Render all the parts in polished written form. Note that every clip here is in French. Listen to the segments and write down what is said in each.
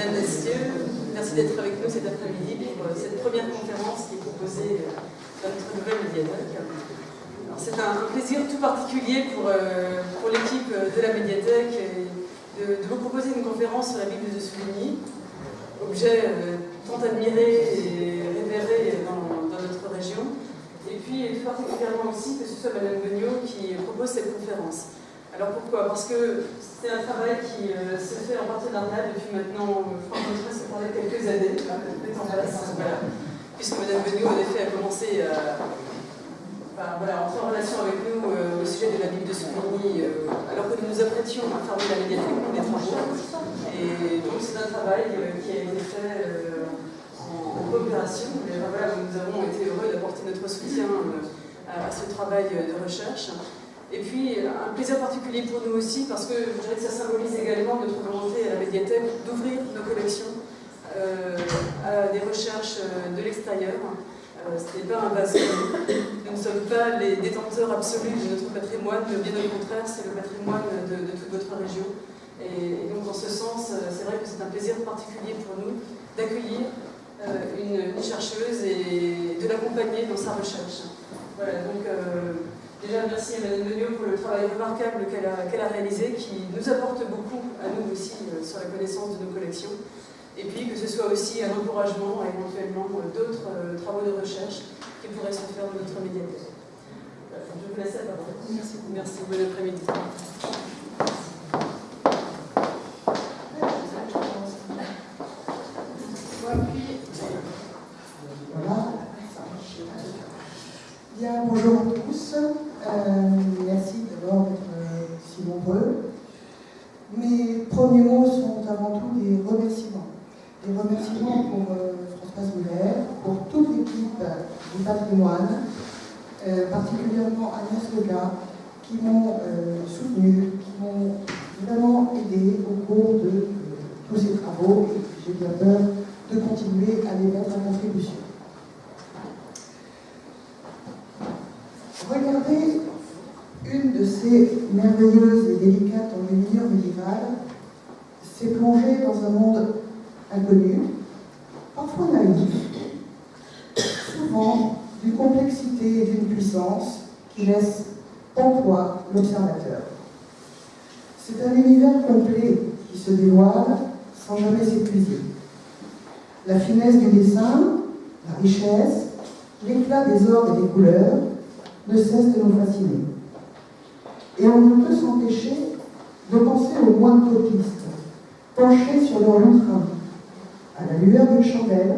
Mesdames, Messieurs, merci d'être avec nous cet après-midi pour cette première conférence qui est proposée dans notre nouvelle médiathèque. C'est un plaisir tout particulier pour l'équipe de la médiathèque de vous proposer une conférence sur la Bible de Souvigny, objet tant admiré et révéré dans notre région, et puis tout particulièrement aussi que ce soit Madame Beugnot qui propose cette conférence. Alors pourquoi? Parce que c'est un travail qui se fait en partenariat depuis maintenant, je crois qu'on se parlait quelques années, voilà. Puisque Madame Beugnot en effet a commencé à entrer en relation avec nous au sujet de la Bible de Souvigny, alors que nous nous apprêtions à fermer la médiathèque pour des travaux. Et donc c'est un travail qui a été fait en coopération. Et voilà, nous avons été heureux d'apporter notre soutien à ce travail de recherche. Et puis, un plaisir particulier pour nous aussi, parce que je dirais que ça symbolise également notre volonté à la médiathèque d'ouvrir nos collections à des recherches de l'extérieur. Ce n'est pas un vase clos. Nous ne sommes pas les détenteurs absolus de notre patrimoine, bien au contraire, c'est le patrimoine de toute votre région. Et donc, dans ce sens, c'est vrai que c'est un plaisir particulier pour nous d'accueillir une chercheuse et de l'accompagner dans sa recherche. Voilà, donc... Déjà, merci à Madame Beugnot pour le travail remarquable qu'elle a réalisé, qui nous apporte beaucoup à nous aussi sur la connaissance de nos collections. Et puis que ce soit aussi un encouragement à éventuellement d'autres travaux de recherche qui pourraient se faire dans notre médiathèque. Je vous laisse la parole. Merci. Merci, bon après-midi. Voilà. Bien, bonjour à tous. Merci d'abord d'être si nombreux. Mes premiers mots sont avant tout des remerciements. Des remerciements pour Françoise Muller, pour toute l'équipe du patrimoine, particulièrement Agnès Lega, qui m'ont soutenu, qui m'ont vraiment aidé au cours de tous ces travaux, et j'ai bien peur de continuer à les mettre en contribution. Regardez une de ces merveilleuses et délicates enluminures médiévales, c'est plonger dans un monde inconnu, parfois naïf, souvent d'une complexité et d'une puissance qui laisse pantois l'observateur. C'est un univers complet qui se dévoile sans jamais s'épuiser. La finesse du dessin, la richesse, l'éclat des ordres et des couleurs ne cessent de nous fasciner. Et on ne peut s'empêcher de penser aux moines copistes, penchés sur leur lutrin, à la lueur d'une chandelle,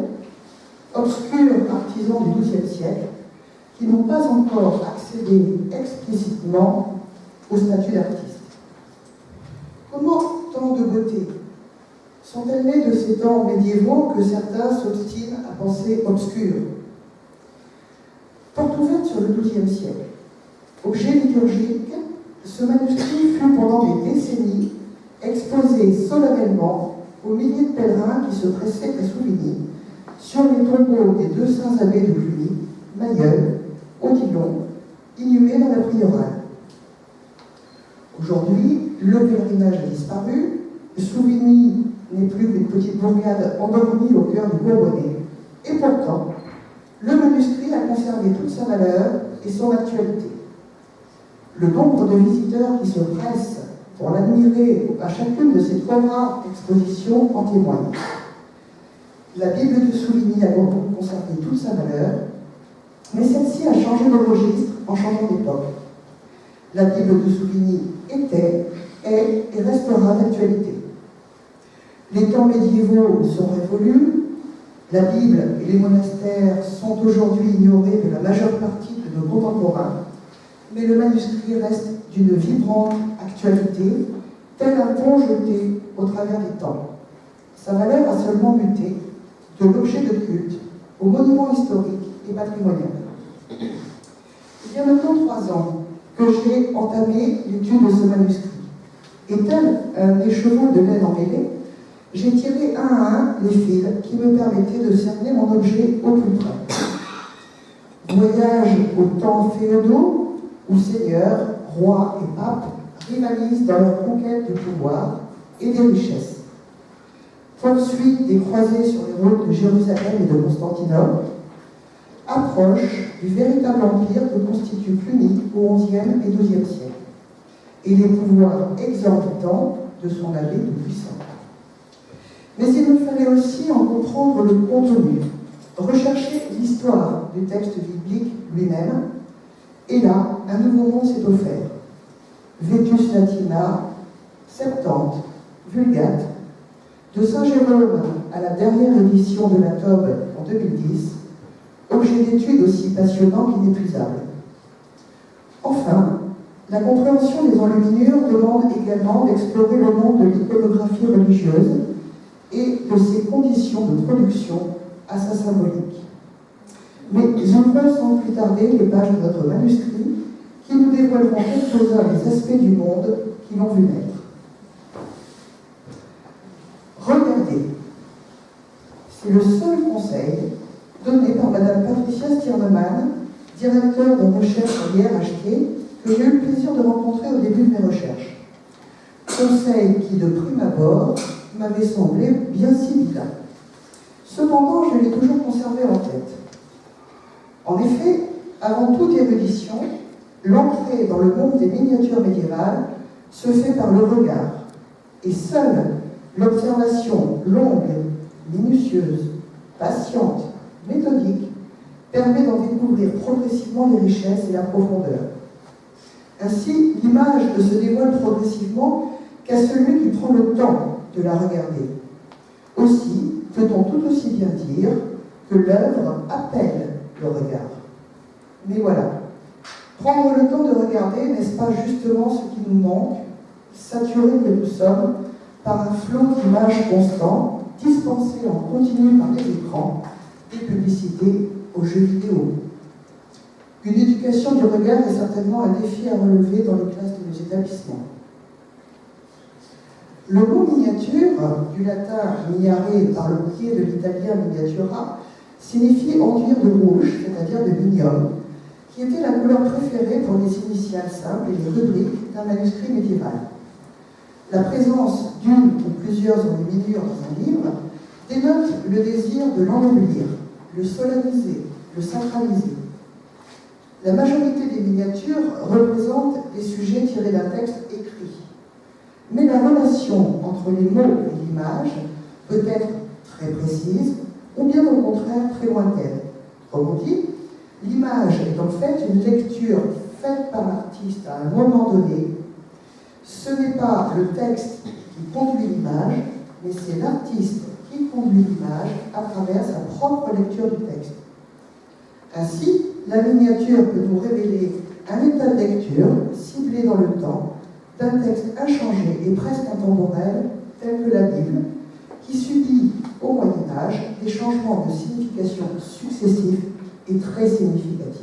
obscurs artisans du XIIe siècle, qui n'ont pas encore accédé explicitement au statut d'artiste. Comment tant de beauté sont-elles nées de ces temps médiévaux que certains s'obstinent à penser obscurs? Porte ouverte sur le XIIe siècle, objet liturgique, ce manuscrit fut pendant des décennies exposé solennellement aux milliers de pèlerins qui se pressaient à Souvigny, sur les tombeaux des deux saints abbés de Cluny, Mailleul, Odillon, inhumés dans la prieurale. Aujourd'hui, le pèlerinage a disparu, Souvigny n'est plus qu'une petite bourgade endormie au cœur du Bourbonnais, et pourtant, le manuscrit a conservé toute sa valeur et son actualité. Le nombre de visiteurs qui se pressent pour l'admirer à chacune de ces 3 rares expositions en témoigne. La Bible de Souvigny a donc conservé toute sa valeur, mais celle-ci a changé de registre en changeant d'époque. La Bible de Souvigny était, est et restera d'actualité. Les temps médiévaux sont révolus, la Bible et les monastères sont aujourd'hui ignorés de la majeure partie de nos contemporains, mais le manuscrit reste d'une vibrante actualité, tel un pont jeté au travers des temps. Sa valeur a seulement muté de l'objet de culte au monument historique et patrimonial. Il y a maintenant 3 ans que j'ai entamé l'étude de ce manuscrit, et tel un écheveau de laine emmêlée, j'ai tiré un à un les fils qui me permettaient de cerner mon objet au plus près. Voyage aux temps féodaux, où seigneurs, rois et papes rivalisent dans leur conquête du pouvoir et des richesses. poursuite des croisés sur les routes de Jérusalem et de Constantinople, approche du véritable empire que constitue Cluny au XIe et XIIe siècle, et les pouvoirs exorbitants de son abbé tout-puissant. Mais il me fallait aussi en comprendre le contenu, rechercher l'histoire du texte biblique lui-même, et là, un nouveau nom s'est offert. Vetus Latina, Septante, Vulgate, de Saint Jérôme à la dernière édition de la Tobe en 2010, objet d'étude aussi passionnant qu'inépuisable. Enfin, la compréhension des enluminures demande également d'explorer le monde de l'iconographie religieuse et de ses conditions de production à sa symbolique. Mais ouvrons sans plus tarder les pages de notre manuscrit qui nous dévoileront quelques-uns des aspects du monde qui l'ont vu naître. Regardez, c'est le seul conseil donné par Madame Patricia Stirnemann, directeur de recherche à l'IRHT, que j'ai eu le plaisir de rencontrer au début de mes recherches. Conseil qui, de prime abord, m'avait semblé bien similaire. Cependant, je l'ai toujours conservé en tête. En effet, avant toute érudition, l'entrée dans le monde des miniatures médiévales se fait par le regard, et seule l'observation longue, minutieuse, patiente, méthodique, permet d'en découvrir progressivement les richesses et la profondeur. Ainsi, l'image ne se dévoile progressivement qu'à celui qui prend le temps de la regarder. Aussi, peut-on tout aussi bien dire que l'œuvre appelle le regard. Mais voilà, prendre le temps de regarder, n'est-ce pas justement ce qui nous manque, saturés que nous sommes par un flot d'images constants, dispensées en continu par les écrans, des publicités aux jeux vidéo. Une éducation du regard est certainement un défi à relever dans les classes de nos établissements. Le mot miniature, du latin miniare par le pied de l'italien miniatura, signifie enduire de rouge, c'est-à-dire de minium, qui était la couleur préférée pour les initiales simples et les rubriques d'un manuscrit médiéval. La présence d'une ou plusieurs enluminures dans un livre dénote le désir de l'ennoblir, le solenniser, le sacraliser. La majorité des miniatures représentent des sujets tirés d'un texte écrit. Mais la relation entre les mots et l'image peut être très précise ou bien au contraire très lointaine. Comme on dit, l'image est en fait une lecture faite par l'artiste à un moment donné. Ce n'est pas le texte qui conduit l'image, mais c'est l'artiste qui conduit l'image à travers sa propre lecture du texte. Ainsi, la miniature peut nous révéler un état de lecture ciblé dans le temps d'un texte inchangé et presque intemporel tel que la Bible, qui subit au Moyen-Âge des changements de signification successifs et très significatifs.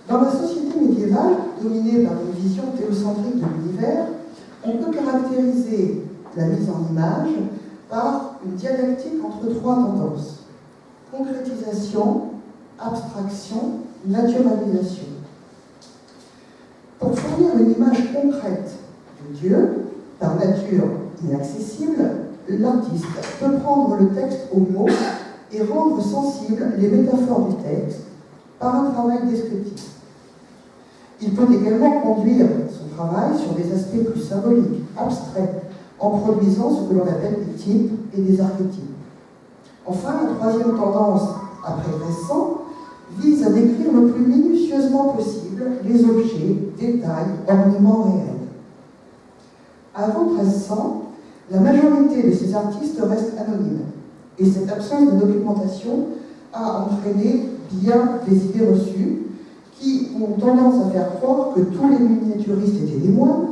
Dans la société médiévale, dominée par une vision théocentrique de l'univers, on peut caractériser la mise en image par une dialectique entre trois tendances: concrétisation, abstraction, naturalisation. Pour fournir une image concrète de Dieu, par nature inaccessible, l'artiste peut prendre le texte au mot et rendre sensibles les métaphores du texte par un travail descriptif. Il peut également conduire son travail sur des aspects plus symboliques, abstraits, en produisant ce que l'on appelle des types et des archétypes. Enfin, la troisième tendance, après 1300, vise à décrire le plus minutieusement possible les objets, détails, ornements réels. Avant 1300, la majorité de ces artistes reste anonyme, et cette absence de documentation a entraîné bien des idées reçues qui ont tendance à faire croire que tous les miniaturistes étaient des moines,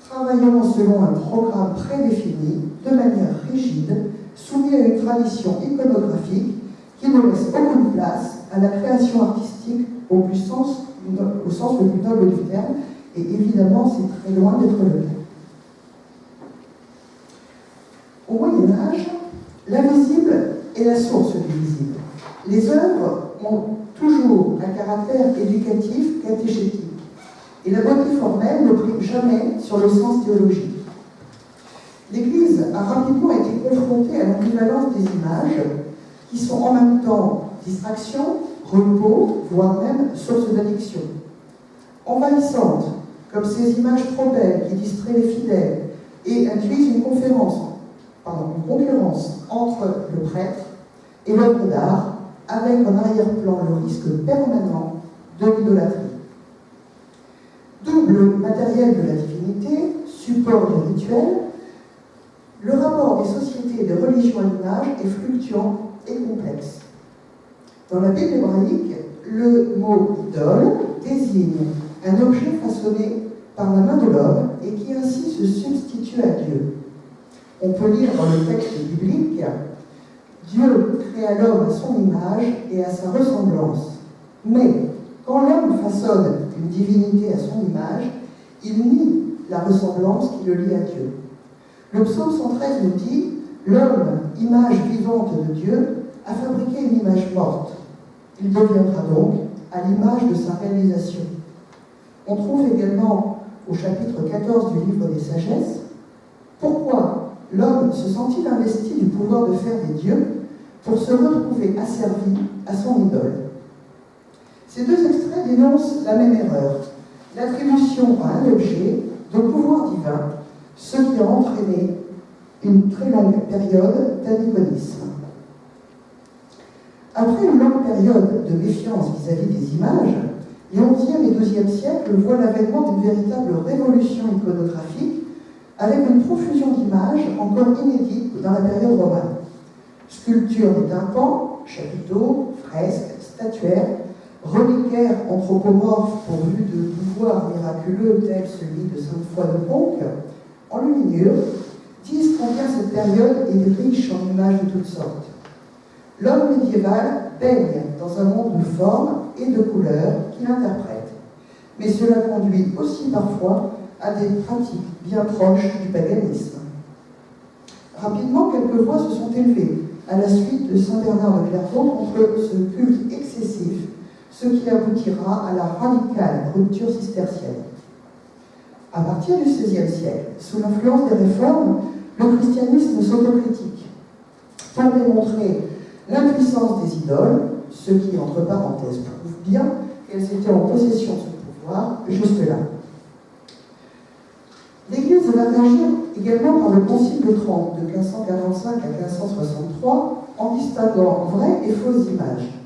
travaillant selon un programme prédéfini, de manière rigide, soumis à une tradition iconographique qui ne laisse aucune place à la création artistique au sens le plus noble du terme, et évidemment c'est très loin d'être le cas. Au Moyen-Âge, l'invisible est la source du visible. Les œuvres ont toujours un caractère éducatif, catéchétique, et la beauté formelle ne prime jamais sur le sens théologique. l'Église a rapidement été confrontée à l'ambivalence des images, qui sont en même temps distraction, repos, voire même source d'addiction. Envahissantes, comme ces images trop belles qui distraient les fidèles et induisent une concurrence entre le prêtre et l'œuvre d'art, avec en arrière-plan le risque permanent de l'idolâtrie. Double matériel de la divinité, support du rituel, le rapport des sociétés et des religions à l'image est fluctuant et complexe. Dans la Bible hébraïque, le mot idole désigne un objet façonné par la main de l'homme et qui ainsi se substitue à Dieu. On peut lire dans le texte biblique « Dieu créa l'homme à son image et à sa ressemblance. Mais quand l'homme façonne une divinité à son image, il nie la ressemblance qui le lie à Dieu. » Le psaume 113 nous dit « L'homme, image vivante de Dieu, a fabriqué une image morte. Il deviendra donc à l'image de sa réalisation. » On trouve également au chapitre 14 du livre des Sagesses « Pourquoi l'homme se sent-il investi du pouvoir de faire des dieux pour se retrouver asservi à son idole ?» Ces deux extraits dénoncent la même erreur, l'attribution à un objet de pouvoir divin, ce qui a entraîné une très longue période d'aniconisme. Après une longue période de méfiance vis-à-vis des images, les XIe et XIIe siècles voient l'avènement d'une véritable révolution iconographique avec une profusion d'images encore inédites dans la période romane. Sculptures des tympans, chapiteaux, fresques, statuaires, reliquaires anthropomorphes pourvus de pouvoirs miraculeux tels celui de Sainte Foy de Conques, en luminure, disent combien cette période est riche en images de toutes sortes. L'homme médiéval baigne dans un monde de formes et de couleurs qu'il interprète, mais cela conduit aussi parfois à des pratiques bien proches du paganisme. Rapidement, quelques voix se sont élevées à la suite de Saint Bernard de Clairvaux contre ce culte excessif, ce qui aboutira à la radicale rupture cistercienne. À partir du XVIe siècle, sous l'influence des réformes, le christianisme s'autocritique pour démontrer l'impuissance des idoles, ce qui, entre parenthèses, prouve bien qu'elles étaient en possession de ce pouvoir jusque-là. L'Église va réagir également par le Concile de Trente de 1545 à 1563 en distinguant vraies et fausses images.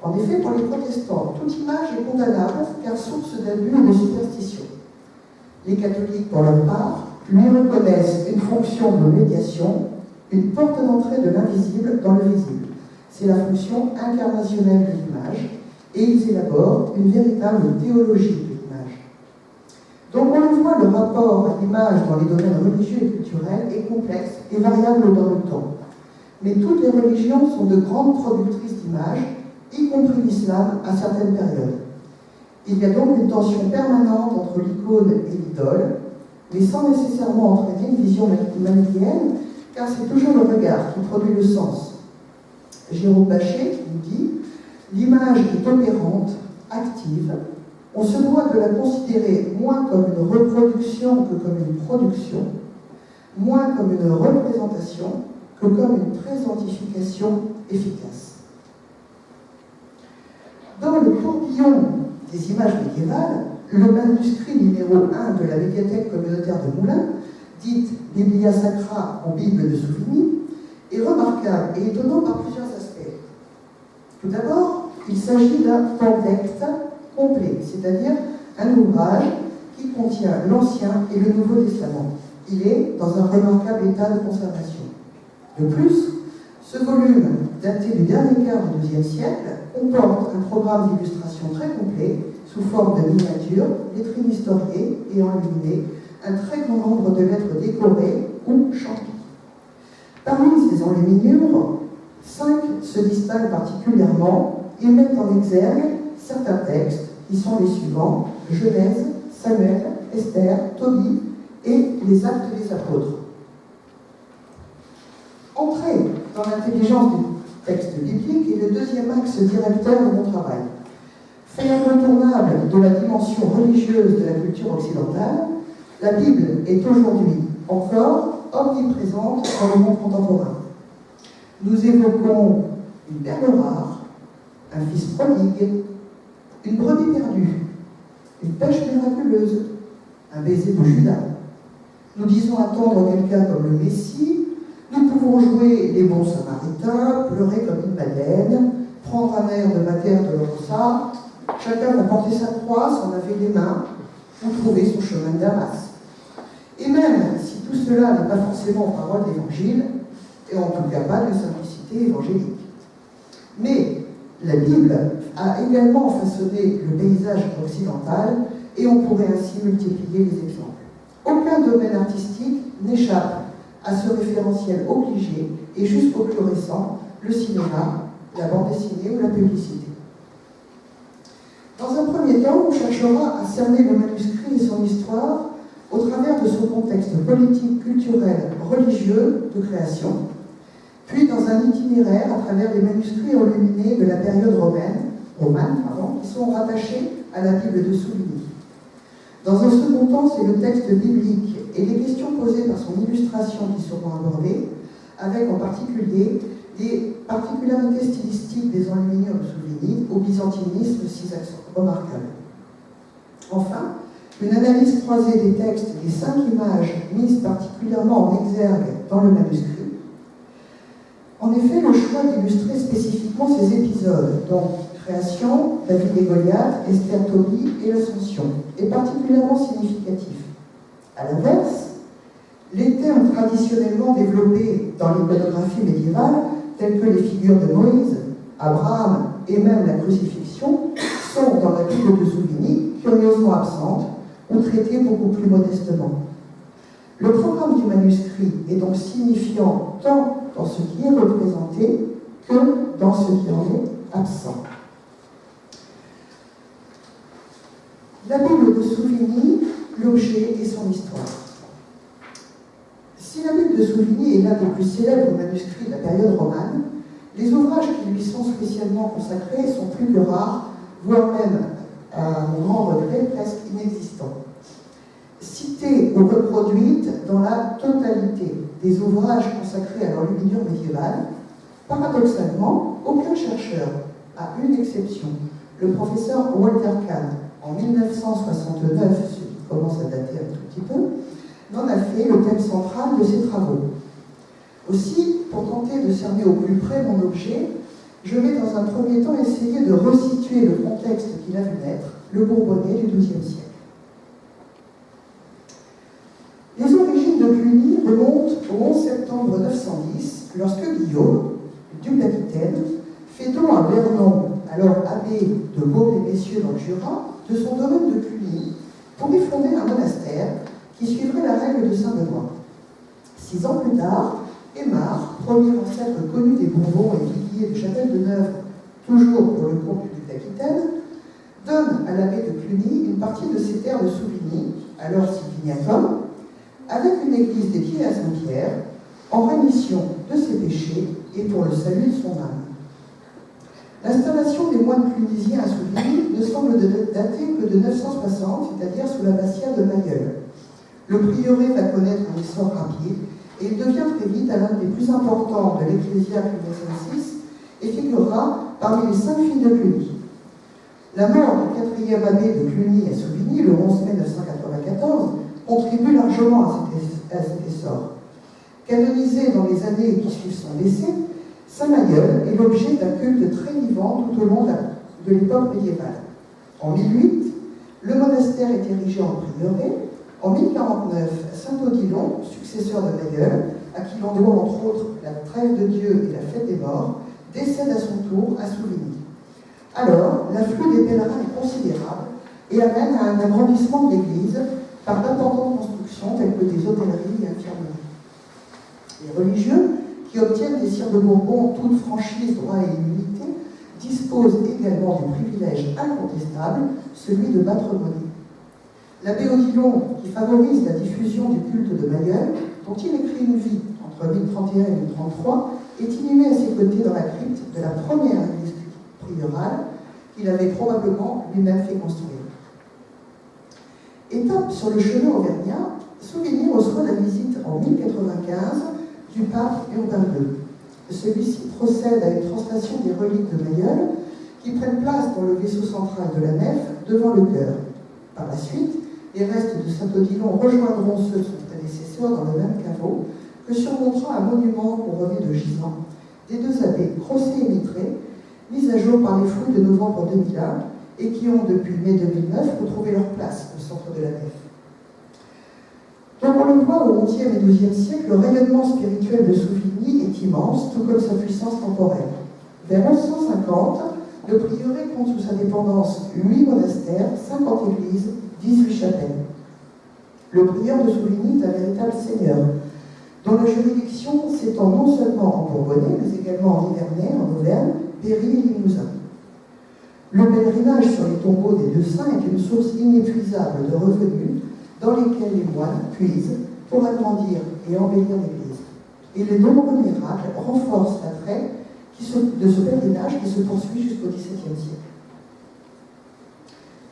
En effet, pour les protestants, toute image est condamnable car source d'abus et de superstition. Les catholiques, pour leur part, lui reconnaissent une fonction de médiation, une porte d'entrée de l'invisible dans le visible. C'est la fonction incarnationnelle de l'image, et ils élaborent une véritable théologie de l'image. Donc on le voit, le rapport à l'image dans les domaines religieux et culturels est complexe et variable dans le temps. Mais toutes les religions sont de grandes productrices d'images, y compris l'islam à certaines périodes. Il y a donc une tension permanente entre l'icône et l'idole, mais sans nécessairement entraîner une vision manichéenne, car c'est toujours le regard qui produit le sens. Jérôme Bachet nous dit « L'image est opérante, active. On se doit de la considérer moins comme une reproduction que comme une production, moins comme une représentation que comme une présentification efficace. » Dans le tourbillon des images médiévales, le manuscrit numéro 1 de la médiathèque communautaire de Moulins, dite Biblia Sacra en Bible de Souvigny, est remarquable et étonnant par plusieurs aspects. Tout d'abord, il s'agit d'un pandecte complet, c'est-à-dire un ouvrage qui contient l'Ancien et le Nouveau Testament. Il est dans un remarquable état de conservation. De plus, ce volume, daté du dernier quart du XIIe siècle, comporte un programme d'illustration très complet, sous forme de miniatures, lettrines historiées et enluminées, un très grand nombre de lettres décorées ou chantées. Parmi ces enluminures, 5 se distinguent particulièrement et mettent en exergue certains textes qui sont les suivants: Genèse, Samuel, Esther, Tobie et les Actes des Apôtres. Entrer dans l'intelligence du texte biblique est le deuxième axe directeur de mon travail. Fait incontournable de la dimension religieuse de la culture occidentale, la Bible est aujourd'hui encore omniprésente dans le monde contemporain. Nous évoquons une perle rare, un fils prodigue, une brebis perdue, une pêche miraculeuse, un baiser de Judas. Nous disons attendre quelqu'un comme le Messie, nous pouvons jouer les bons samaritains, pleurer comme une baleine, prendre un air de Mater de l'Orosa, chacun va porter sa croix, s'en laver les mains, ou trouver son chemin de Damas. Et même si tout cela n'est pas forcément parole d'évangile, et en tout cas pas de simplicité évangélique. Mais la Bible a également façonné le paysage occidental, et on pourrait ainsi multiplier les exemples. Aucun domaine artistique n'échappe à ce référentiel obligé, et jusqu'au plus récent, le cinéma, la bande dessinée ou la publicité. Dans un premier temps, on cherchera à cerner le manuscrit et son histoire au travers de son contexte politique, culturel, religieux de création, puis dans un itinéraire à travers les manuscrits enluminés de la période romane, qui sont rattachés à la Bible de Souvigny. Dans un second temps, c'est le texte biblique et les questions posées par son illustration qui seront abordées, avec en particulier des particularités stylistiques des enluminures de Souvigny au byzantinisme si remarquable. Enfin, une analyse croisée des textes et des 5 images mises particulièrement en exergue dans le manuscrit. En effet, le choix d'illustrer spécifiquement ces épisodes, donc création, David et Goliath, Esther Tobie et l'Ascension, est particulièrement significatif. À l'inverse, les termes traditionnellement développés dans l'iconographie médiévale, tels que les figures de Moïse, Abraham et même la crucifixion, sont dans la Bible de Souvigny curieusement absentes ou traitées beaucoup plus modestement. Le programme du manuscrit est donc signifiant tant dans ce qui est représenté que dans ce qui en est absent. La Bible de Souvigny, l'objet et son histoire. Si la Bible de Souvigny est l'un des plus célèbres manuscrits de la période romane, les ouvrages qui lui sont spécialement consacrés sont plus que rares, voire même, à mon grand regret, presque inexistants. Citées ou reproduites dans la totalité des ouvrages consacrés à l'enluminure médiévale, paradoxalement, aucun chercheur, à une exception, le professeur Walter Kahn, en 1969, ce qui commence à dater un tout petit peu, n'en a fait le thème central de ses travaux. Aussi, pour tenter de cerner au plus près mon objet, je vais dans un premier temps essayer de resituer le contexte qu'il a vu naître, le Bourbonnais du XIIe siècle. Les origines de Cluny remontent au 11 septembre 910, lorsque Guillaume, duc d'Aquitaine, fait don à Vernon, alors abbé de Beaume-les-Messieurs dans le Jura, de son domaine de Cluny, pour y fonder un monastère qui suivrait la règle de Saint-Benoît. 6 ans plus tard, Aymar, premier ancêtre connu des Bourbons et viguier de Châtel-de-Neuve, toujours pour le compte du duc d'Aquitaine, donne à l'abbé de Cluny une partie de ses terres de Souvigny, alors Sylviniacum, avec une église dédiée à Saint-Pierre, en rémission de ses péchés et pour le salut de son âme. L'installation des moines clunisiens à Souvigny ne semble dater que de 960, c'est-à-dire sous l'abbatiat de Mayol. Le prieuré va connaître un essor rapide et il devient très vite l'un des plus importants de l'Ecclesia Cluniacensis et figurera parmi les 5 filles de Cluny. La mort du 4e abbé de Cluny à Souvigny, le 11 mai 994, contribue largement à cet essor. Canonisé dans les années qui suivent son décès, Saint-Mayol est l'objet d'un culte très vivant tout au long de l'époque médiévale. En 1008, le monastère est érigé en prieuré. En 1049, Saint-Odilon, successeur de Mayol, à qui l'on doit entre autres la trêve de Dieu et la fête des morts, décède à son tour à Souvigny. Alors, l'afflux des pèlerins est considérable et amène à un agrandissement de l'église par d'importantes constructions telles que des hôtelleries et infirmeries. Les religieux, qui obtiennent des sires de Bourbon toute franchise, droit et immunité, disposent également du privilège incontestable, celui de battre monnaie. L'abbé Odilon, qui favorise la diffusion du culte de Mayol, dont il écrit une vie entre 1031 et 1033, est inhumé à ses côtés dans la crypte de la première église priorale qu'il avait probablement lui-même fait construire. Étape sur le chemin auvergnat, Souvigny reçoit la visite en 1095 du pape Urbain II. Celui-ci procède à une translation des reliques de Mayol qui prennent place dans le vaisseau central de la nef devant le chœur. Par la suite, les restes de Saint-Odilon rejoindront ceux de son prédécesseur dans le même caveau que surmontera un monument couronné de gisants des deux abbés Crosset et Mitré, mis à jour par les fouilles de novembre 2001 et qui ont depuis mai 2009 retrouvé leur place au centre de la nef. Donc on le voit au XIe et XIIe siècle, le rayonnement spirituel de Souvigny est immense, tout comme sa puissance temporelle. Vers 1150, le prieuré compte sous sa dépendance 8 monastères, 50 églises, 18 chapelles. Le prieur de Souvigny est un véritable seigneur, dont la juridiction s'étend non seulement en Bourbonnais, mais également en Nivernais, en Auvergne, Berry et Limousin. Le pèlerinage sur les tombeaux des deux saints est une source inépuisable de revenus dans lesquels les moines puisent pour agrandir et embellir l'Église. Et les nombreux miracles renforcent l'attrait de ce pèlerinage qui se poursuit jusqu'au XVIIe siècle.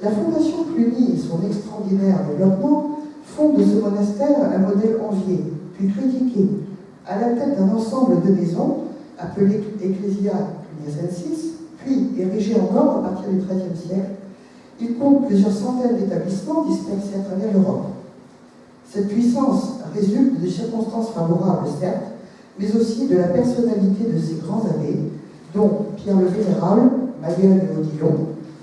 La fondation Cluny et son extraordinaire développement font de ce monastère un modèle envié, puis critiqué, à la tête d'un ensemble de maisons appelées Ecclesia Cluniacensis, puis érigées encore à partir du XIIIe siècle. Il compte plusieurs centaines d'établissements dispersés à travers l'Europe. Cette puissance résulte de circonstances favorables, certes, mais aussi de la personnalité de ces grands abbés, dont Pierre le Vénérable, Mayol et Odilon,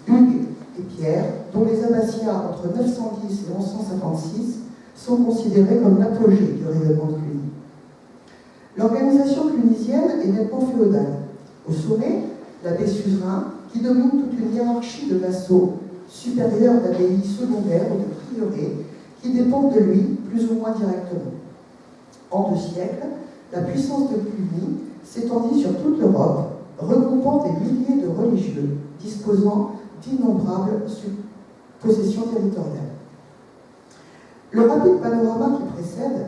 Hugues et Pierre, dont les abbatiats entre 910 et 1156 sont considérés comme l'apogée du rayonnement de Cluny. L'organisation clunisienne est nettement féodale. Au sommet, l'abbé suzerain, qui domine toute une hiérarchie de vassaux, supérieurs d'abbayes secondaires ou de prieurés, qui dépendent de lui plus ou moins directement. En 2 siècles, la puissance de Cluny s'étendit sur toute l'Europe, regroupant des milliers de religieux, disposant d'innombrables possessions territoriales. Le rapide panorama qui précède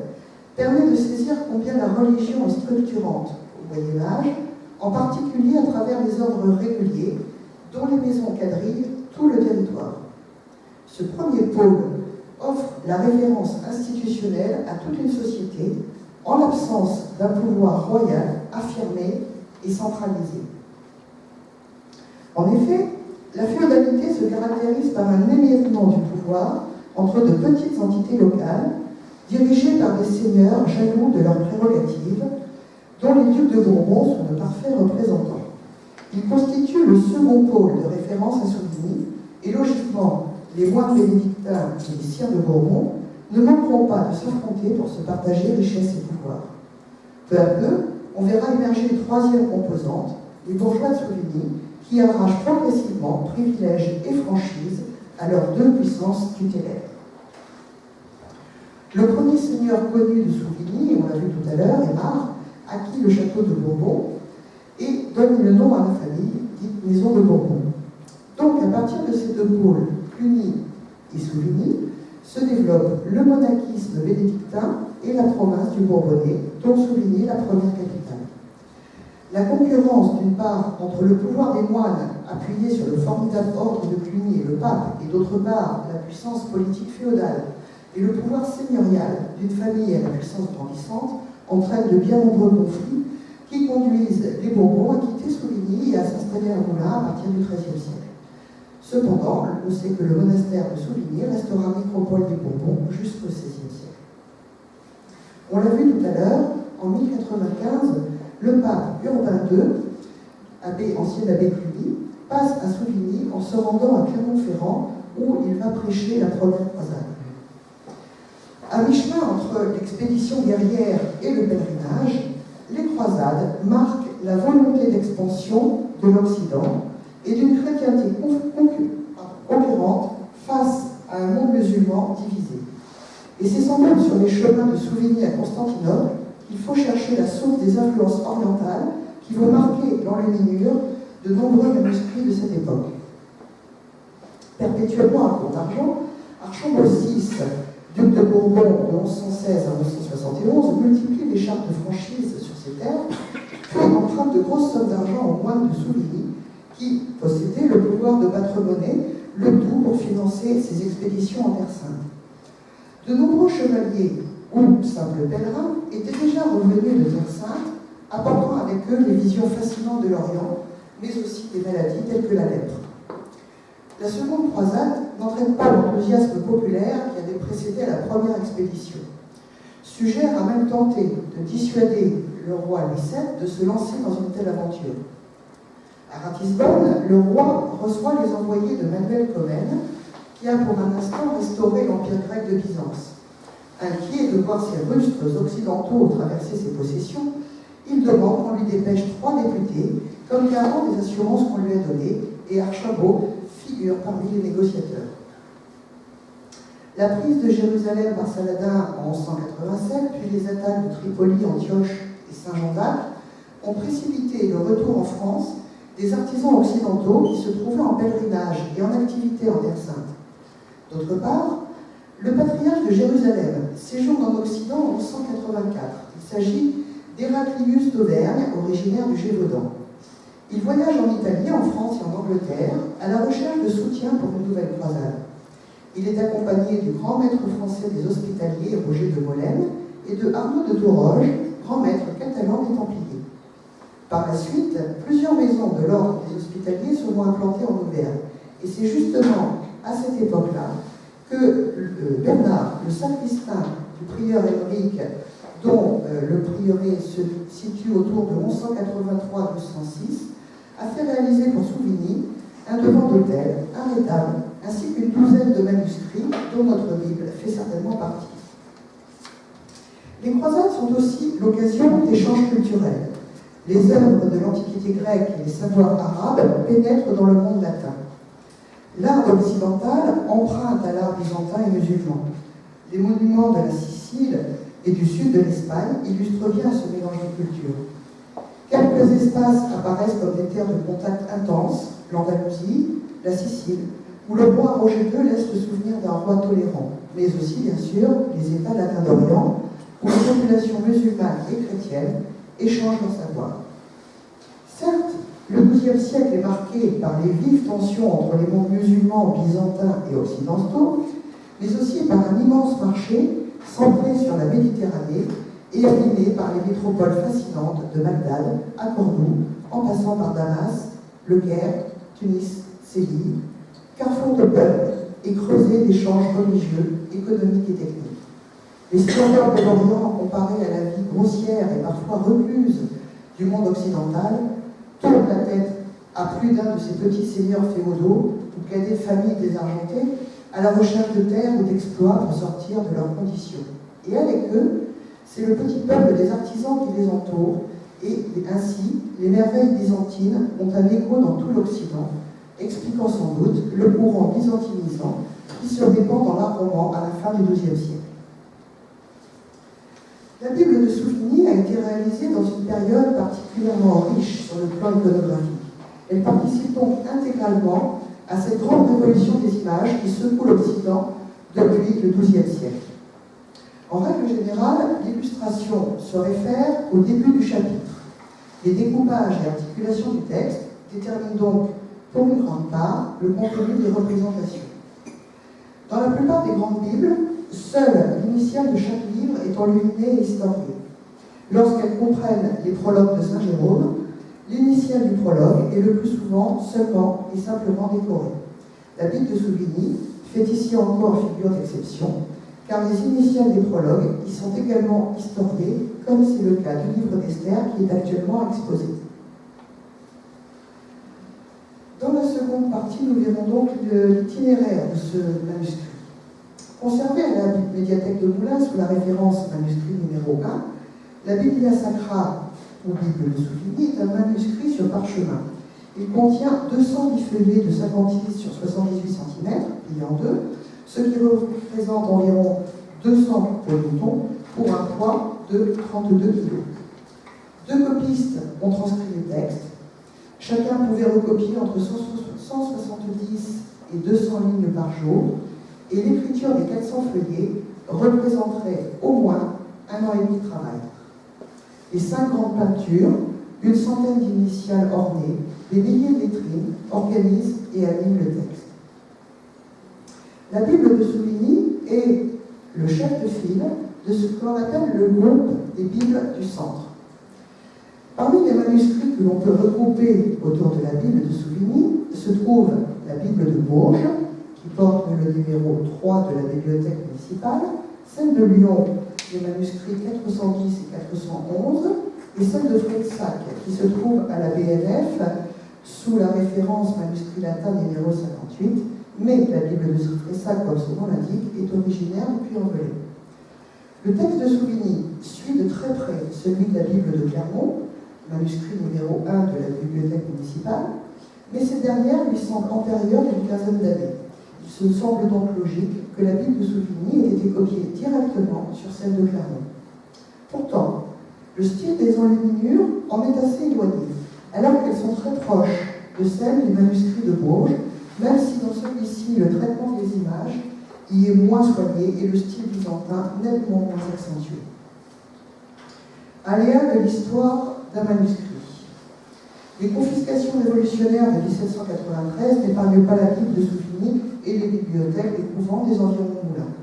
permet de saisir combien la religion est structurante au Moyen-Âge, en particulier à travers les ordres réguliers, dont les maisons quadrillent tout le territoire. Ce premier pôle offre la référence institutionnelle à toute une société en l'absence d'un pouvoir royal affirmé et centralisé. En effet, la féodalité se caractérise par un émiettement du pouvoir entre de petites entités locales, dirigées par des seigneurs jaloux de leurs prérogatives, dont les ducs de Bourbon sont de parfaits représentants. Ils constituent le second pôle de référence à Souvigny, et logiquement, les moines bénédictins et les sires de Bourbon ne manqueront pas de s'affronter pour se partager richesse et pouvoir. Peu à peu, on verra émerger une troisième composante, les bourgeois de Souvigny, qui arrachent progressivement privilèges et franchises à leurs 2 puissances tutélaires. Le premier seigneur connu de Souvigny, on l'a vu tout à l'heure, Aymar, acquit le château de Bourbon et donne le nom à la famille, dite Maison de Bourbon. Donc, à partir de ces 2 pôles, Cluny et Souvigny, se développe le monachisme bénédictin et la province du Bourbonnais, dont Souvigny est la première capitale. La concurrence, d'une part, entre le pouvoir des moines appuyé sur le formidable ordre de Cluny et le pape, et d'autre part, la puissance politique féodale et le pouvoir seigneurial d'une famille à la puissance grandissante, entraînent de bien nombreux conflits qui conduisent les Bourbons à quitter Souvigny et à s'installer à Moulins à partir du XIIIe siècle. Cependant, on sait que le monastère de Souvigny restera métropole des Bourbons jusqu'au XVIe siècle. On l'a vu tout à l'heure, en 1095, le pape Urbain II, ancien abbé Cluny, passe à Souvigny en se rendant à Clermont-Ferrand où il va prêcher la première croisade. À mi-chemin entre l'expédition guerrière et le pèlerinage, les croisades marquent la volonté d'expansion de l'Occident et d'une chrétienté conquérante face à un monde musulman divisé. Et c'est sans doute sur les chemins de Souvigny à Constantinople qu'il faut chercher la source des influences orientales qui vont marquer l'enluminure de nombreux manuscrits de cette époque. Perpétuellement à court d'argent, Archambault VI, duc de Bourbon de 1116 à 1171, multiplie les chartes de franchise sur ses terres, puis emprunte de grosses sommes d'argent aux moines de Souvigny, qui possédaient le pouvoir de battre monnaie, le tout pour financer ses expéditions en Terre Sainte. De nombreux chevaliers ou simples pèlerins étaient déjà revenus de terre eux les visions fascinantes de l'Orient, mais aussi des maladies telles que la lèpre. La seconde croisade n'entraîne pas l'enthousiasme populaire qui avait précédé la première expédition. Suger a même tenté de dissuader le roi Louis VII de se lancer dans une telle aventure. À Ratisbonne, le roi reçoit les envoyés de Manuel Comnène, qui a pour un instant restauré l'empire grec de Byzance. Inquiet de voir ces rustres occidentaux traverser ses possessions, il demande qu'on lui dépêche 3 députés comme garant des assurances qu'on lui a données, et Archambault figure parmi les négociateurs. La prise de Jérusalem par Saladin en 1187, puis les attaques de Tripoli, Antioche et Saint-Jean-d'Acre ont précipité le retour en France des artisans occidentaux qui se trouvaient en pèlerinage et en activité en Terre Sainte. D'autre part, le patriarche de Jérusalem séjourne en Occident en 1184. Il s'agit d'Héraclius d'Auvergne, originaire du Gévaudan. Il voyage en Italie, en France et en Angleterre à la recherche de soutien pour une nouvelle croisade. Il est accompagné du grand maître français des Hospitaliers, Roger de Molène, et de Arnaud de Touroge, grand maître catalan des Templiers. Par la suite, plusieurs maisons de l'ordre des Hospitaliers seront implantées en Auvergne. Et c'est justement à cette époque-là que Bernard, le sacristain du prieur Émeric, dont le prieuré se situe autour de 1183-1206, a fait réaliser pour Souvigny un devant d'autel, un rétable, ainsi qu'une douzaine de manuscrits dont notre Bible fait certainement partie. Les croisades sont aussi l'occasion d'échanges culturels. Les œuvres de l'Antiquité grecque et les savoirs arabes pénètrent dans le monde latin. L'art occidental emprunte à l'art byzantin et musulman. Les monuments de la Sicile et du sud de l'Espagne illustrent bien ce mélange de cultures. Quelques espaces apparaissent comme des terres de contact intenses, l'Andalousie, la Sicile, où le roi Roger II laisse le souvenir d'un roi tolérant, mais aussi, bien sûr, les États latins d'Orient, où les populations musulmanes et chrétiennes échangent leur savoir. Certes, le XIIe siècle est marqué par les vives tensions entre les mondes musulmans, byzantins et occidentaux, mais aussi par un immense marché centré sur la Méditerranée et animé par les métropoles fascinantes de Bagdad à Cordoue, en passant par Damas, Le Caire, Tunis, Séville, carrefour de peuples et creuset d'échanges religieux, économiques et techniques. Les splendeurs de l'Orient, comparées à la vie grossière et parfois recluse du monde occidental, tournent la tête à plus d'un de ces petits seigneurs féodaux ou cadets familles désargentées à la recherche de terres ou d'exploits pour sortir de leurs conditions. Et avec eux, c'est le petit peuple des artisans qui les entoure, et ainsi, les merveilles byzantines ont un écho dans tout l'Occident, expliquant sans doute le courant byzantinisant qui se répand dans l'art roman à la fin du XIIe siècle. La Bible de Souvigny a été réalisée dans une période particulièrement riche sur le plan iconographique. Elle participe donc intégralement à cette grande révolution des images qui secoue l'Occident depuis le XIIe siècle. En règle générale, l'illustration se réfère au début du chapitre. Les découpages et articulations du texte déterminent donc, pour une grande part, le contenu des représentations. Dans la plupart des grandes Bibles, seule l'initiale de chaque livre est enluminée et historiée. Lorsqu'elles comprennent les prologues de Saint Jérôme, l'initiale du prologue est le plus souvent seulement et simplement décorée. La Bible de Souvigny fait ici encore figure d'exception, car les initiales des prologues y sont également historiées, comme c'est le cas du livre d'Esther qui est actuellement exposé. Dans la seconde partie, nous verrons donc l'itinéraire de ce manuscrit. Conservé à la médiathèque de Moulins sous la référence manuscrit numéro 1, la Biblia Sacra, ou Bible de Souvigny, est un manuscrit sur parchemin. Il contient 210 feuillets de 56 sur 78 cm, pliés en deux, ce qui représente environ 200 pelotons pour un poids de 32 kg. Deux copistes ont transcrit le texte. Chacun pouvait recopier entre 170 et 200 lignes par jour, et l'écriture des 400 feuillets représenterait au moins 1 an et demi de travail. Les 5 grandes peintures, une centaine d'initiales ornées, des milliers de lettrines organisent et animent le texte. La Bible de Souvigny est le chef de file de ce que l'on appelle le groupe des Bibles du centre. Parmi les manuscrits que l'on peut regrouper autour de la Bible de Souvigny se trouve la Bible de Bourges, qui porte le numéro 3 de la bibliothèque municipale, celle de Lyon, les manuscrits 410 et 411, et celle de Fredsac, qui se trouve à la BNF, sous la référence manuscrit latin numéro 58, mais la Bible de Fredsac, comme son nom l'indique, est originaire du Puy-en-Velay. Le texte de Souvigny suit de très près celui de la Bible de Clermont, manuscrit numéro 1 de la bibliothèque municipale, mais cette dernière lui semble antérieure d'une quinzaine d'années. Il se semble donc logique que la Bible de Souvigny ait été copiée directement sur celle de Clermont. Pourtant, le style des enluminures en est assez éloigné, alors qu'elles sont très proches de celles du manuscrit de Bourges, même si dans celui-ci le traitement des images y est moins soigné et le style byzantin nettement moins accentué. Aléa de l'histoire d'un manuscrit. Les confiscations révolutionnaires de 1793 n'épargnent pas la Bible de Souvigny et les bibliothèques et couvents des environs moulins.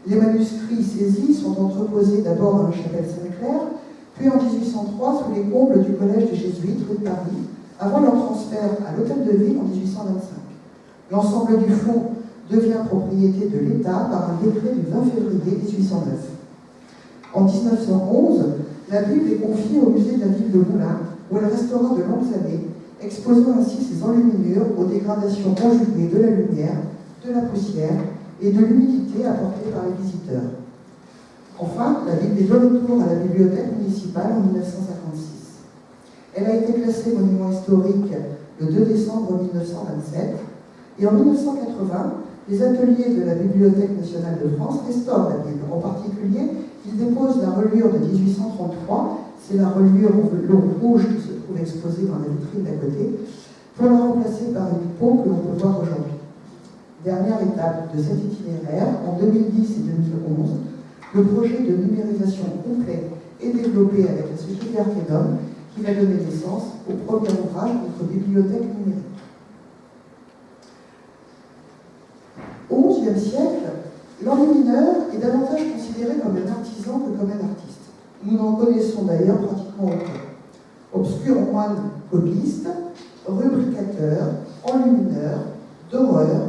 Les manuscrits saisis sont entreposés d'abord dans la chapelle Sainte-Claire, puis en 1803 sous les combles du collège des Jésuites rue de Paris, avant leur transfert à l'hôtel de ville en 1825. L'ensemble du fonds devient propriété de l'État par un décret du 20 février 1809. En 1911, la Bible est confiée au musée de la ville de Moulins, où elle restera de longues années, exposant ainsi ses enluminures aux dégradations conjuguées de la lumière, de la poussière et de l'humidité apportée par les visiteurs. Enfin, la Bible est de retour à la bibliothèque municipale en 1956. Elle a été classée monument historique le 2 décembre 1927 et en 1980, les ateliers de la Bibliothèque nationale de France restaurent la Bible. En particulier, ils déposent la reliure de 1833, c'est la reliure en velours rouge qui se trouve exposée dans la vitrine d'à côté, pour la remplacer par une peau que l'on peut voir aujourd'hui. Dernière étape de cet itinéraire, en 2010 et 2011, le projet de numérisation complet est développé avec la Société Archédome, qui va donner naissance au premier ouvrage de notre bibliothèque numérique. Au XIe siècle, l'enlumineur est davantage considéré comme un artisan que comme un artiste. Nous n'en connaissons d'ailleurs pratiquement aucun. Obscur moine copiste, rubricateur, enlumineur, doreur,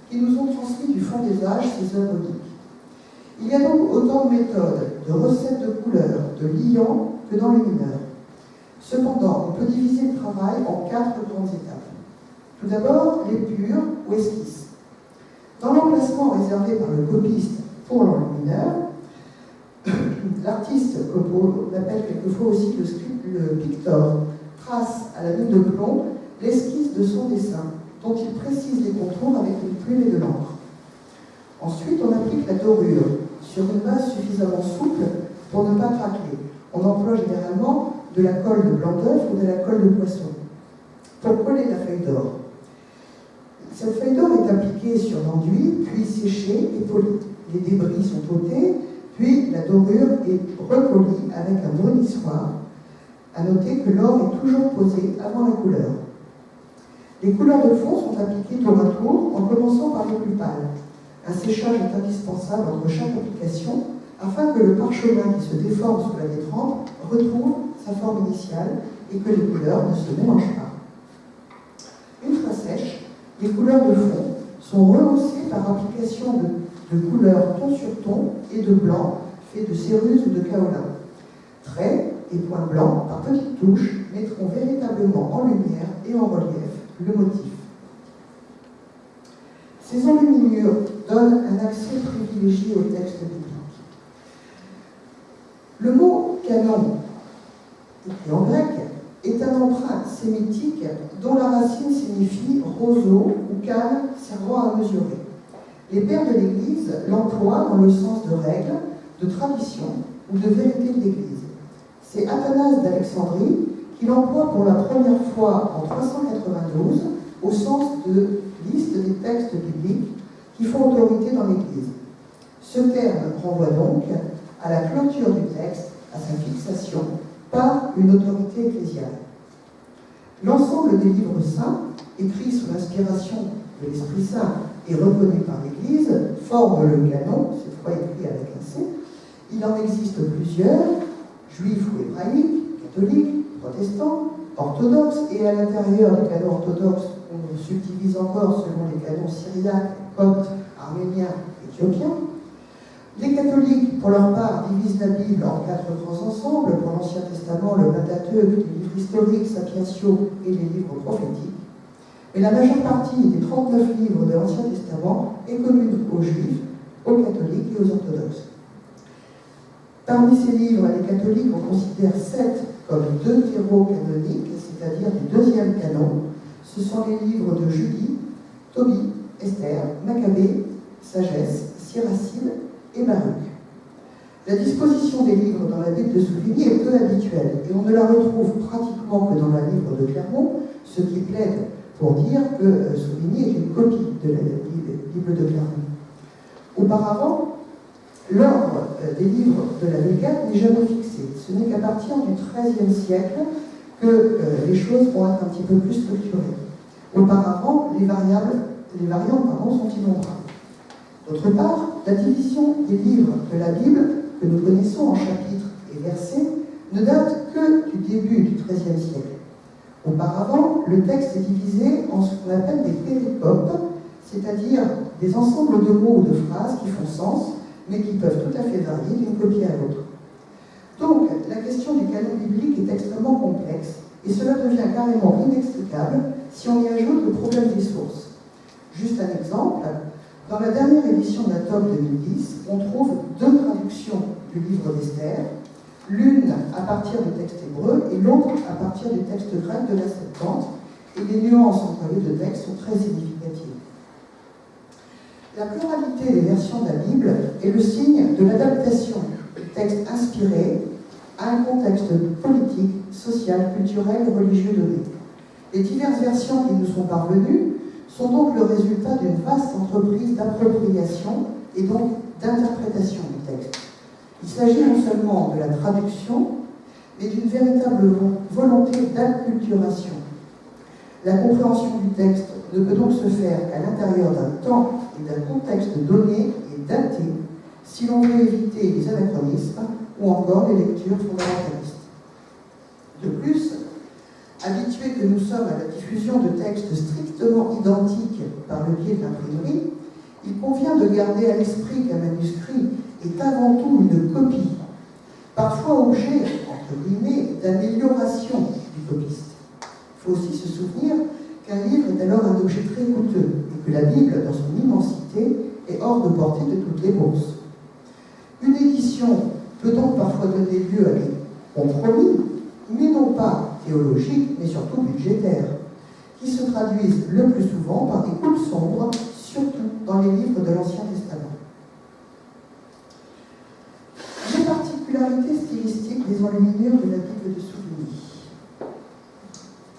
qui nous ont transmis du fond des âges ces œuvres uniques. Il y a donc autant de méthodes, de recettes de couleurs, de liants que d'enlumineurs. Cependant, on peut diviser le travail en 4 grandes étapes. Tout d'abord, l'épure ou esquisse. Dans l'emplacement réservé par le copiste pour l'enlumineur, l'artiste, comme on appelle quelquefois aussi le pictor, trace à la mine de plomb l'esquisse de son dessin, dont il précise les contours avec une plume et de l'encre. Ensuite, on applique la dorure sur une base suffisamment souple pour ne pas craquer. On emploie généralement de la colle de blanc d'œuf ou de la colle de poisson pour coller la feuille d'or. Cette feuille d'or est appliquée sur l'enduit, puis séchée et polie. Les débris sont ôtés, puis la dorure est recolie avec un brunissoir. À noter que l'or est toujours posé avant la couleur. Les couleurs de fond sont appliquées tour à tour, en commençant par les plus pâles. Un séchage est indispensable entre chaque application, afin que le parchemin qui se déforme sous la détrempe retrouve sa forme initiale et que les couleurs ne se mélangent pas. Une fois sèches, les couleurs de fond sont rehaussées par application de couleurs ton sur ton et de blanc fait de céruse ou de kaolin. Traits et points blancs par petites touches mettront véritablement en lumière et en relief le motif. Ces enluminures donnent un accès privilégié au texte biblique. Le mot canon, écrit en grec, est un emprunt sémitique dont la racine signifie roseau ou canne servant à mesurer. Les pères de l'Église l'emploient dans le sens de règle, de tradition ou de vérité de l'Église. C'est Athanase d'Alexandrie qui l'emploie pour la première fois en 392 au sens de liste des textes bibliques qui font autorité dans l'Église. Ce terme renvoie donc à la clôture du texte, à sa fixation par une autorité ecclésiale. L'ensemble des livres saints, écrits sous l'inspiration de l'Esprit Saint et reconnus par l'Église, forment le canon, cette fois écrit avec un C. Il en existe plusieurs, juifs ou hébraïques, catholiques, protestants, orthodoxes, et à l'intérieur du canon orthodoxe, on subdivise encore selon les canons syriaques, coptes, arméniens, éthiopiens. Les catholiques, pour leur part, divisent la Bible en 4 grands ensembles, pour l'Ancien Testament, le Pentateuque, les livres historiques, Sapientio et les livres prophétiques. Mais la majeure partie des 39 livres de l'Ancien Testament est commune aux Juifs, aux catholiques et aux orthodoxes. Parmi ces livres, les catholiques en considèrent 7 comme deutérocanoniques, c'est-à-dire du deuxième canon. Ce sont les livres de Julie, Tobie, Esther, Maccabée, Sagesse, Siracide et Baruch. La disposition des livres dans la Bible de Souvigny est peu habituelle et on ne la retrouve pratiquement que dans le livre de Clermont, ce qui plaide pour dire que Souvigny est une copie de la Bible de Clermont. Auparavant, l'ordre des livres de la Vulgate n'est jamais fixé. Ce n'est qu'à partir du XIIIe siècle que les choses vont être un petit peu plus structurées. Auparavant, les variantes sont innombrables. D'autre part, la division des livres de la Bible que nous connaissons en chapitres et versets ne date que du début du XIIIe siècle. Auparavant, le texte est divisé en ce qu'on appelle des péricopes, c'est-à-dire des ensembles de mots ou de phrases qui font sens, mais qui peuvent tout à fait varier d'une copie à l'autre. Donc, la question du canon biblique est extrêmement complexe, et cela devient carrément inextricable si on y ajoute le problème des sources. Juste un exemple, dans la dernière édition de la TOB 2010, on trouve 2 traductions du livre d'Esther, l'une à partir du texte hébreu et l'autre à partir du texte grec de la Septante, et les nuances entre les 2 textes sont très significatives. La pluralité des versions de la Bible est le signe de l'adaptation du texte inspiré à un contexte politique, social, culturel et religieux donné. Les diverses versions qui nous sont parvenues sont donc le résultat d'une vaste entreprise d'appropriation et donc d'interprétation du texte. Il s'agit non seulement de la traduction, mais d'une véritable volonté d'acculturation. La compréhension du texte ne peut donc se faire qu'à l'intérieur d'un temps et d'un contexte donné et daté, si l'on veut éviter les anachronismes ou encore les lectures fondamentalistes. De plus, habitués que nous sommes à la diffusion de textes strictement identiques par le biais de l'imprimerie, il convient de garder à l'esprit qu'un manuscrit est avant tout une copie, parfois objet, entre guillemets, d'amélioration du copiste. Il faut aussi se souvenir qu'un livre est alors un objet très coûteux et que la Bible, dans son immensité, est hors de portée de toutes les bourses. Une édition peut donc parfois donner lieu à des compromis, mais non pas théologiques, mais surtout budgétaires, qui se traduisent le plus souvent par des coupes sombres, surtout dans les livres de l'Ancien Testament. Les particularités stylistiques des enluminures de la Bible de Souvigny.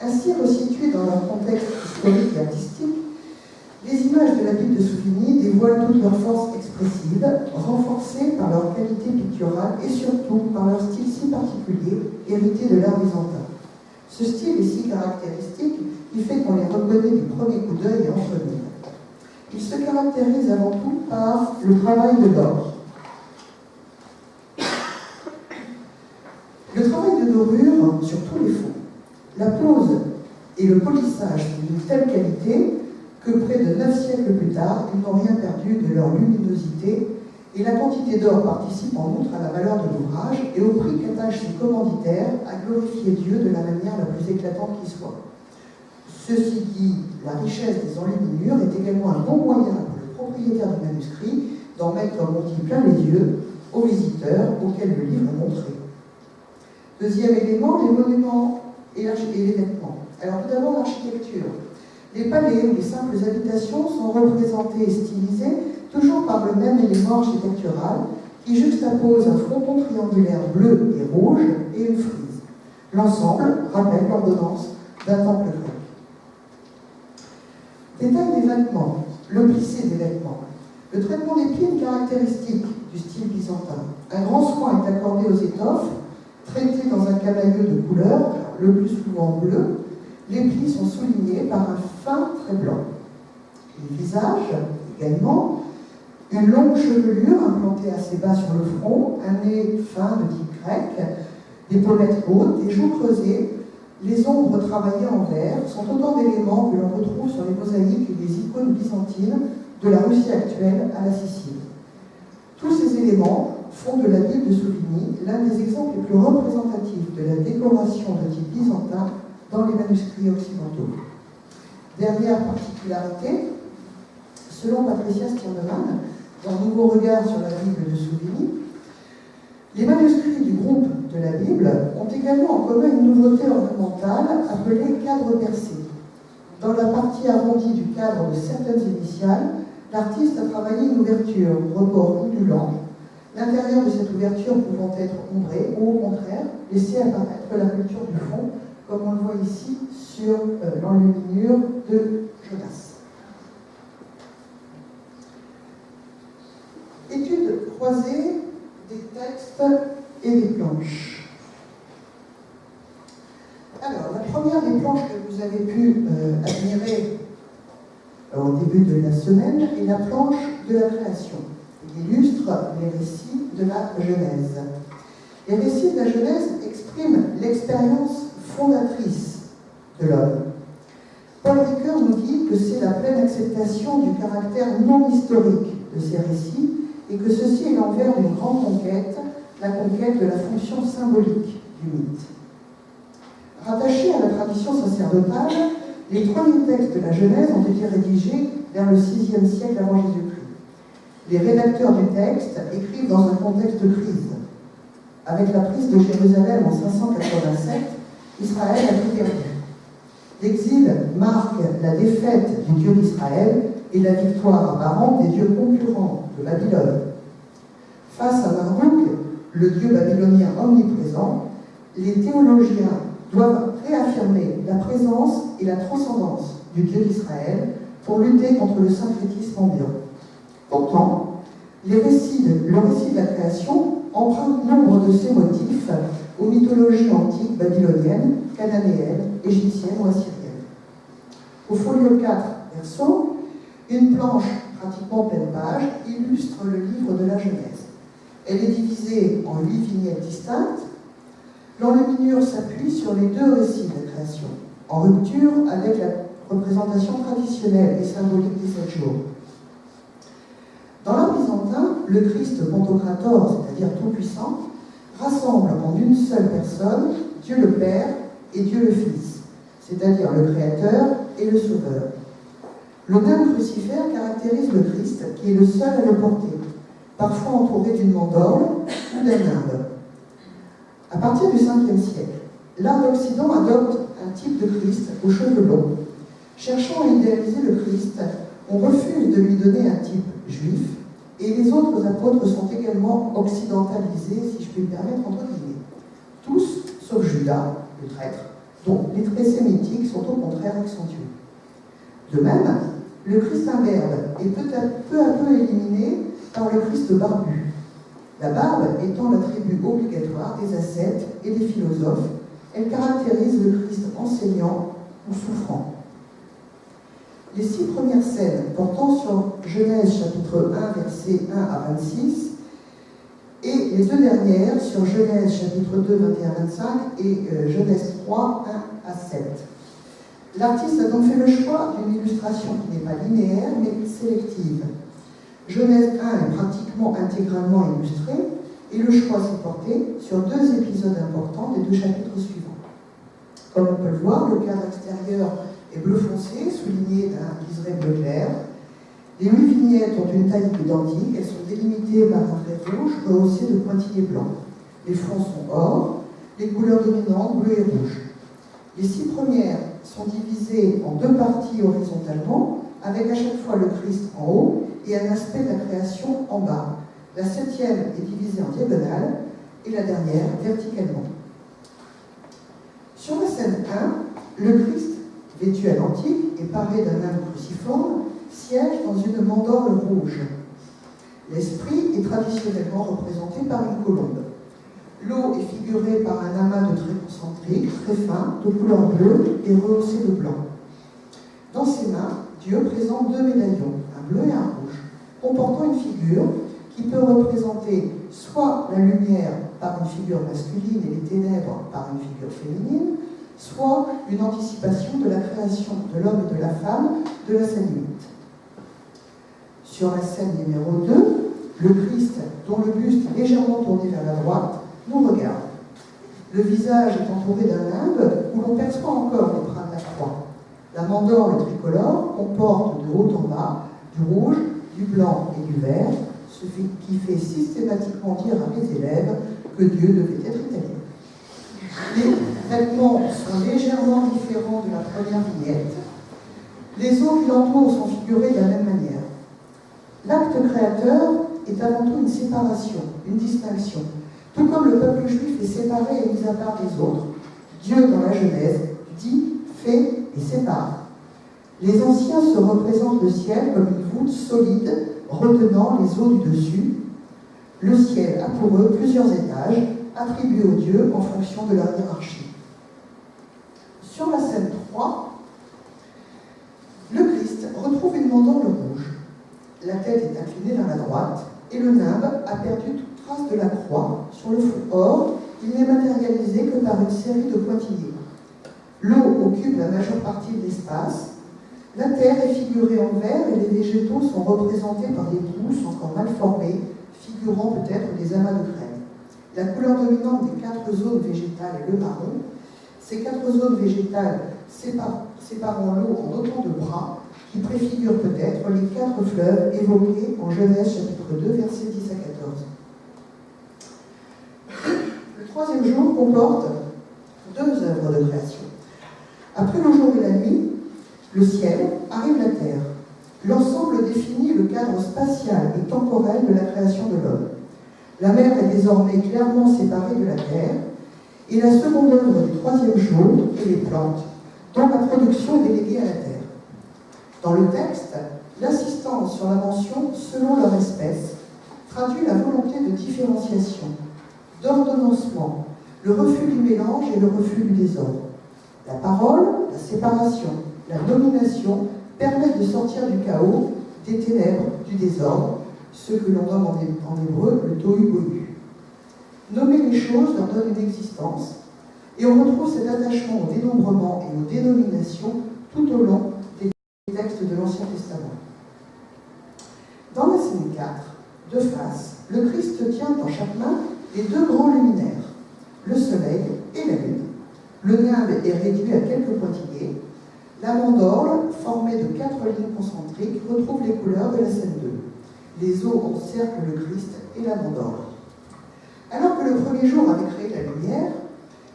Ainsi resituées dans leur contexte historique et artistique, les images de la Bible de Souvigny dévoilent toute leur force expressive, renforcées par leur qualité picturale et surtout par leur style si particulier, hérité de l'art byzantin. Ce style est si caractéristique qu'il fait qu'on les reconnaît du premier coup d'œil et en premier. Il se caractérise avant tout par le travail de l'or. Le travail de dorure sur tous les fonds, la pose et le polissage sont d'une telle qualité que près de 9 siècles plus tard, ils n'ont rien perdu de leur luminosité et la quantité d'or participe en outre à la valeur de l'ouvrage et au prix qu'attachent ses commanditaires à glorifier Dieu de la manière la plus éclatante qui soit. Ceci dit, la richesse des enluminures est également un bon moyen pour le propriétaire du manuscrit d'en mettre comme on dit plein les yeux aux visiteurs auxquels le livre est montré. Deuxième élément, les monuments et les vêtements. Alors tout d'abord l'architecture. Les palais ou les simples habitations sont représentés et stylisés toujours par le même élément architectural qui juxtapose un fronton triangulaire bleu et rouge et une frise. L'ensemble rappelle l'ordonnance d'un temple grec. Détail des vêtements, le plissé des vêtements. Le traitement des plis est une caractéristique du style byzantin. Un grand soin est accordé aux étoffes, traitées dans un camailleux de couleur, le plus souvent bleu. Les plis sont soulignés par un fin trait blanc. Les visages, également, une longue chevelure implantée assez bas sur le front, un nez fin de type grec, des pommettes hautes, des joues creusées, les ombres travaillées en vert sont autant d'éléments que l'on retrouve sur les mosaïques et les icônes byzantines de la Russie actuelle à la Sicile. Tous ces éléments font de la Bible de Souvigny l'un des exemples les plus représentatifs de la décoration de type byzantin dans les manuscrits occidentaux. Dernière particularité, selon Patricia Stirnemann, dans Nouveau regard sur la Bible de Souvigny, les manuscrits du groupe de la Bible ont également en commun une nouveauté ornementale appelée cadre percé. Dans la partie arrondie du cadre de certaines initiales, l'artiste a travaillé une ouverture, report ondulant, l'intérieur de cette ouverture pouvant être ombré ou au contraire laisser apparaître la culture du fond, comme on le voit ici sur l'enluminure de Jonas. Étude croisée des textes et des planches. Alors, la première des planches que vous avez pu admirer au début de la semaine est la planche de la création. Il illustre les récits de la Genèse. Les récits de la Genèse expriment l'expérience fondatrice de l'homme. Paul Ricoeur nous dit que c'est la pleine acceptation du caractère non historique de ces récits et que ceci est l'envers d'une grande conquête, la conquête de la fonction symbolique du mythe. Rattachés à la tradition sacerdotale, les premiers textes de la Genèse ont été rédigés vers le VIe siècle avant Jésus-Christ. Les rédacteurs du texte écrivent dans un contexte de crise. Avec la prise de Jérusalem en 587, Israël a tout perdu. L'exil marque la défaite du Dieu d'Israël et la victoire apparente des dieux concurrents de Babylone. Face à Marduk, le dieu babylonien omniprésent, les théologiens doivent réaffirmer la présence et la transcendance du Dieu d'Israël pour lutter contre le syncrétisme ambiant. Pourtant, le récit de la création emprunte nombre de ces motifs aux mythologies antiques babyloniennes, cananéennes, égyptiennes ou assyriennes. Au folio 4, verso, une planche pratiquement pleine page illustre le livre de la Genèse. Elle est divisée en 8 vignettes distinctes. L'enluminure s'appuie sur les deux récits de la création, en rupture avec la représentation traditionnelle et symbolique des 7 jours. Dans l'art byzantin, le Christ Pantocrator, c'est-à-dire tout-puissant, rassemble en une seule personne Dieu le Père et Dieu le Fils, c'est-à-dire le Créateur et le Sauveur. Le nain crucifère caractérise le Christ, qui est le seul à le porter, parfois entouré d'une mandorle ou d'un nimbe. À partir du 5e siècle, l'art d'Occident adopte un type de Christ aux cheveux longs. Cherchant à idéaliser le Christ, on refuse de lui donner un type juif, et les autres apôtres sont également occidentalisés, si je puis me permettre, entre guillemets. Tous, sauf Judas, le traître, dont les traits sémitiques sont au contraire accentués. De même, le Christ imberbe est peu à peu éliminé par le Christ barbu. La barbe étant l'attribut obligatoire des ascètes et des philosophes, elle caractérise le Christ enseignant ou souffrant. Les 6 premières scènes portant sur Genèse chapitre 1, versets 1 à 26, et les 2 dernières sur Genèse chapitre 2, 21-25 et Genèse 3, 1 à 7. L'artiste a donc fait le choix d'une illustration qui n'est pas linéaire, mais sélective. Genèse 1 est pratiquement intégralement illustrée, et le choix s'est porté sur 2 épisodes importants des 2 chapitres suivants. Comme on peut le voir, le cadre extérieur est bleu foncé, souligné d'un liseré bleu clair. Les 8 vignettes ont une taille identique, elles sont délimitées par un trait rouge rehaussé de pointillés blancs. Les fonds sont or, les couleurs dominantes bleu et rouge. Les 6 premières sont divisées en 2 parties horizontalement, avec à chaque fois le Christ en haut et un aspect de la création en bas. La 7e est divisée en diagonale et la dernière verticalement. Sur la scène 1, le Christ, vêtu à l'antique et paré d'un âme cruciforme, siège dans une mandorle rouge. L'esprit est traditionnellement représenté par une colombe. L'eau est figurée par un amas de traits concentriques, très fins, de couleur bleue et rehaussés de blanc. Dans ses mains, Dieu présente 2 médaillons, un bleu et un rouge, comportant une figure qui peut représenter soit la lumière par une figure masculine et les ténèbres par une figure féminine, soit une anticipation de la création de l'homme et de la femme de la scène 8. Sur la scène numéro 2, le Christ, dont le buste est légèrement tourné vers la droite, nous regarde. Le visage est entouré d'un limbe où l'on perçoit encore l'empreinte de la croix. La mandorle tricolore comporte de haut en bas du rouge, du blanc et du vert, ce qui fait systématiquement dire à mes élèves que Dieu devait être italien. Les vêtements sont légèrement différents de la première vignette. Les eaux qui l'entourent sont figurées de la même manière. L'acte créateur est avant tout une séparation, une distinction. Tout comme le peuple juif est séparé et mis à part des autres, Dieu, dans la Genèse, dit, fait et sépare. Les anciens se représentent le ciel comme une voûte solide retenant les eaux du dessus. Le ciel a pour eux plusieurs étages, attribués aux dieux en fonction de leur hiérarchie. Sur la scène 3, le Christ retrouve une mandorle rouge. La tête est inclinée vers la droite et le nimbe a perdu toute trace de la croix sur le fond. Or, il n'est matérialisé que par une série de pointillés. L'eau occupe la majeure partie de l'espace. La terre est figurée en vert et les végétaux sont représentés par des pousses encore mal formées, figurant peut-être des amas de graines. La couleur dominante des 4 zones végétales est le marron. Ces 4 zones végétales séparant l'eau en autant de bras qui préfigurent peut-être les 4 fleuves évoqués en Genèse chapitre 2, versets 10 à 14. Le 3e jour comporte 2 œuvres de création. Après le jour et la nuit, le ciel arrive la terre. L'ensemble définit le cadre spatial et temporel de la création de l'homme. La mer est désormais clairement séparée de la terre, et la seconde œuvre du 3e jour est les plantes, dont la production est déléguée à la terre. Dans le texte, l'assistance sur la mention « selon leur espèce » traduit la volonté de différenciation, d'ordonnancement, le refus du mélange et le refus du désordre. La parole, la séparation, la domination permettent de sortir du chaos, des ténèbres, du désordre, ce que l'on nomme en hébreu le tohu bohu. Nommer les choses leur donne une existence, et on retrouve cet attachement au dénombrement et aux dénominations tout au long des textes de l'Ancien Testament. Dans la scène 4, de face, le Christ tient dans chaque main les 2 grands luminaires, le soleil et la lune. Le nimbe est réduit à quelques pointillés. La mandorle, formée de 4 lignes concentriques, retrouve les couleurs de la scène 2. Les eaux encerclent le Christ et la mandorle. Alors que le 1er jour avait créé la lumière,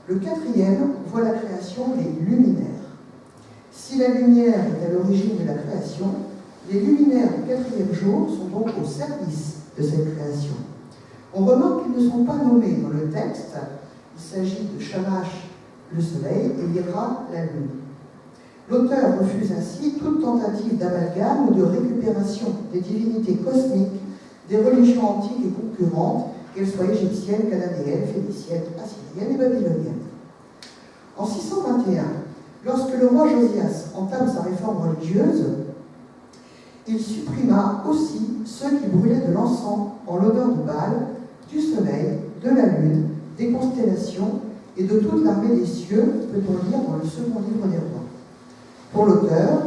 le 4e voit la création des luminaires. Si la lumière est à l'origine de la création, les luminaires du 4e jour sont donc au service de cette création. On remarque qu'ils ne sont pas nommés dans le texte. Il s'agit de Shamash, le soleil, et Ira, la lune. L'auteur refuse ainsi toute tentative d'amalgame ou de récupération des divinités cosmiques des religions antiques et concurrentes, qu'elles soient égyptiennes, cananéennes, phéniciennes, assyriennes et babyloniennes. En 621, lorsque le roi Josias entame sa réforme religieuse, il supprima aussi ceux qui brûlaient de l'encens en l'honneur de Baal, du soleil, de la lune, des constellations et de toute l'armée des cieux, peut-on lire dans le 2er livre des rois. Pour l'auteur,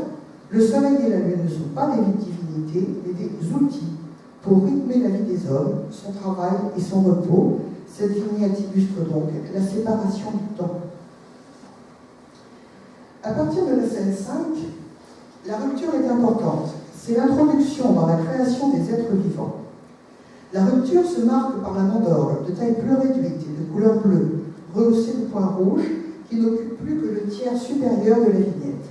le soleil et la lune ne sont pas des divinités, mais des outils pour rythmer la vie des hommes, son travail et son repos. Cette vignette illustre donc la séparation du temps. À partir de la scène 5, la rupture est importante. C'est l'introduction dans la création des êtres vivants. La rupture se marque par la mandorle, de taille plus réduite et de couleur bleue, rehaussée de points rouges, qui n'occupe plus que le tiers supérieur de la vignette.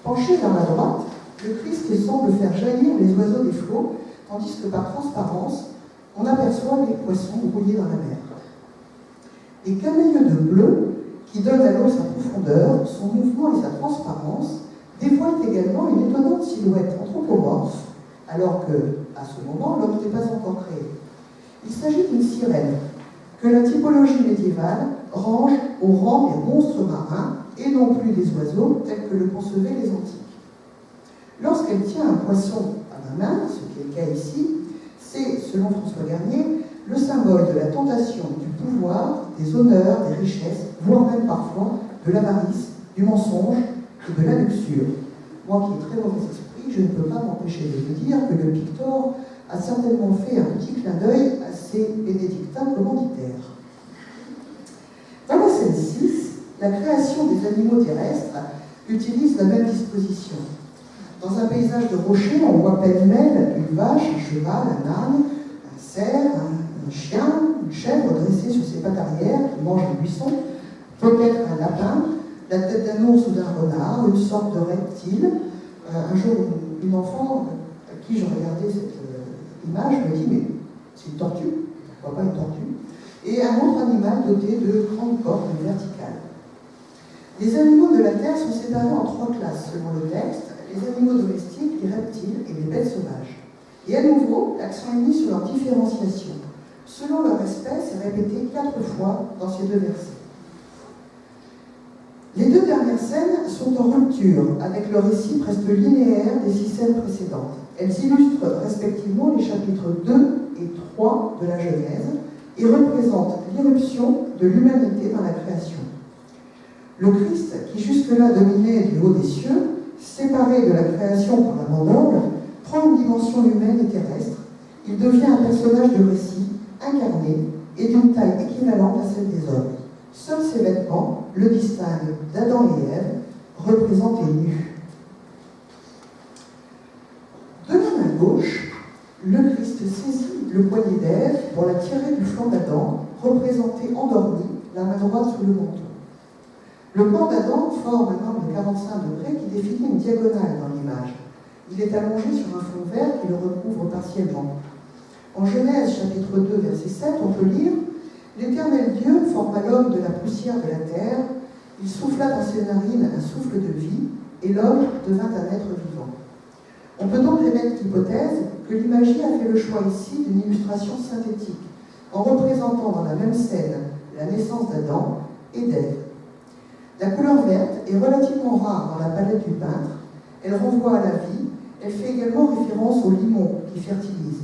Penché vers la droite, le Christ semble faire jaillir les oiseaux des flots, tandis que par transparence, on aperçoit les poissons brouillés dans la mer. Les caméliaux de bleu, qui donnent à l'eau sa profondeur, son mouvement et sa transparence, dévoilent également une étonnante silhouette anthropomorphe, alors que, à ce moment, l'homme n'était pas encore créé. Il s'agit d'une sirène, que la typologie médiévale range au rang des monstres marins et non plus des oiseaux tels que le concevaient les antiques. Lorsqu'elle tient un poisson à la main, ce qui est le cas ici, c'est, selon François Garnier, le symbole de la tentation, du pouvoir, des honneurs, des richesses, voire même parfois de l'avarice, du mensonge et de la luxure. Moi qui ai très mauvais esprit, je ne peux pas m'empêcher de vous dire que le pictor a certainement fait un petit clin d'œil à ces bénédictins commanditaires. Dans la scène 6, la création des animaux terrestres utilise la même disposition. Dans un paysage de rochers, on voit pêle-mêle une vache, un cheval, un âne, un cerf, un chien, une chèvre dressée sur ses pattes arrière qui mange le buisson, peut-être un lapin, la tête d'un ours ou d'un renard, une sorte de reptile. Un jour, une enfant à qui je regardais cette image me dit « mais c'est une tortue, pourquoi pas une tortue ?» et un autre animal doté de grandes cornes verticales. Les animaux de la Terre sont séparés en 3 classes selon le texte, les animaux domestiques, les reptiles et les bêtes sauvages. Et à nouveau, l'accent est mis sur leur différenciation. Selon leur espèce, est répété 4 fois dans ces 2 versets. Les 2 dernières scènes sont en rupture avec le récit presque linéaire des 6 scènes précédentes. Elles illustrent respectivement les chapitres 2 et 3 de la Genèse et représentent l'irruption de l'humanité dans la création. Le Christ, qui jusque-là dominait du haut des cieux, séparé de la création par la mandangle, prend une dimension humaine et terrestre. Il devient un personnage de récit, incarné et d'une taille équivalente à celle des hommes. Seuls ses vêtements le distinguent d'Adam et Ève, représentés nus. De la main gauche, le Christ saisit le poignet d'Ève pour la tirer du flanc d'Adam, représenté endormi, la main droite sous le menton. Le corps d'Adam forme un angle de 45 degrés qui définit une diagonale dans l'image. Il est allongé sur un fond vert qui le recouvre partiellement. En Genèse chapitre 2, verset 7, on peut lire « L'Éternel Dieu forma l'homme de la poussière de la terre, il souffla dans ses narines un souffle de vie, et l'homme devint un être vivant. » On peut donc émettre l'hypothèse que l'imagie a fait le choix ici d'une illustration synthétique, en représentant dans la même scène la naissance d'Adam et d'Ève. La couleur verte est relativement rare dans la palette du peintre, elle renvoie à la vie, elle fait également référence au limon qui fertilise.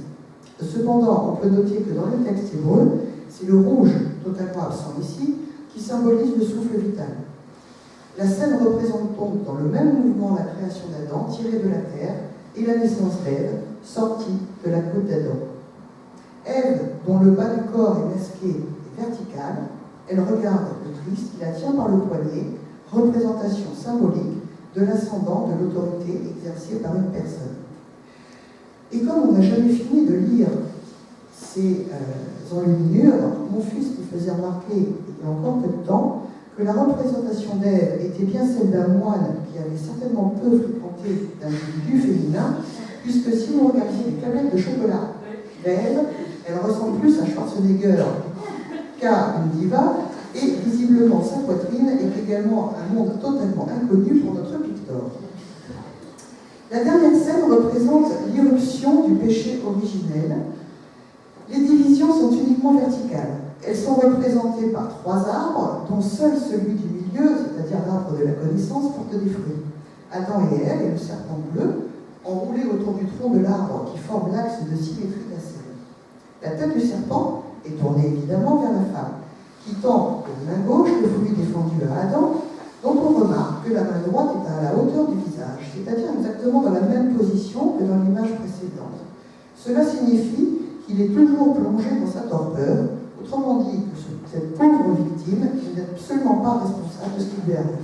Cependant, on peut noter que dans le texte hébreu, c'est le rouge, totalement absent ici, qui symbolise le souffle vital. La scène représente donc dans le même mouvement la création d'Adam tirée de la terre et la naissance d'Ève, sortie de la côte d'Adam. Ève, dont le bas du corps est masqué et vertical, elle regarde le Christ qui la tient par le poignet, représentation symbolique de l'ascendant de l'autorité exercée par une personne. Et comme on n'a jamais fini de lire ces enluminures, mon fils me faisait remarquer, il y a encore peu de temps, que la représentation d'Ève était bien celle d'un moine qui avait certainement peu fréquenté d'individus féminins, puisque si vous regardez les tablettes de chocolat d'Ève, elle ressemble plus à Schwarzenegger qu'à une diva, et visiblement sa poitrine est également un monde totalement inconnu pour notre pictor. La dernière scène représente l'irruption du péché originel. Les divisions sont uniquement verticales. Elles sont représentées par 3 arbres, dont seul celui du milieu, c'est-à-dire l'arbre de la connaissance, porte des fruits. Adam et Ève et le serpent bleu, enroulés autour du tronc de l'arbre qui forme l'axe de symétrie de la scène. La tête du serpent est tournée évidemment vers la femme, qui tend de la main gauche le fruit défendu à Adam, dont on remarque que la main droite est à la hauteur du visage, c'est-à-dire exactement dans la même position que dans l'image précédente. Cela signifie qu'il est toujours plongé dans sa torpeur, autrement dit que cette pauvre victime n'est absolument pas responsable de ce qui lui arrive.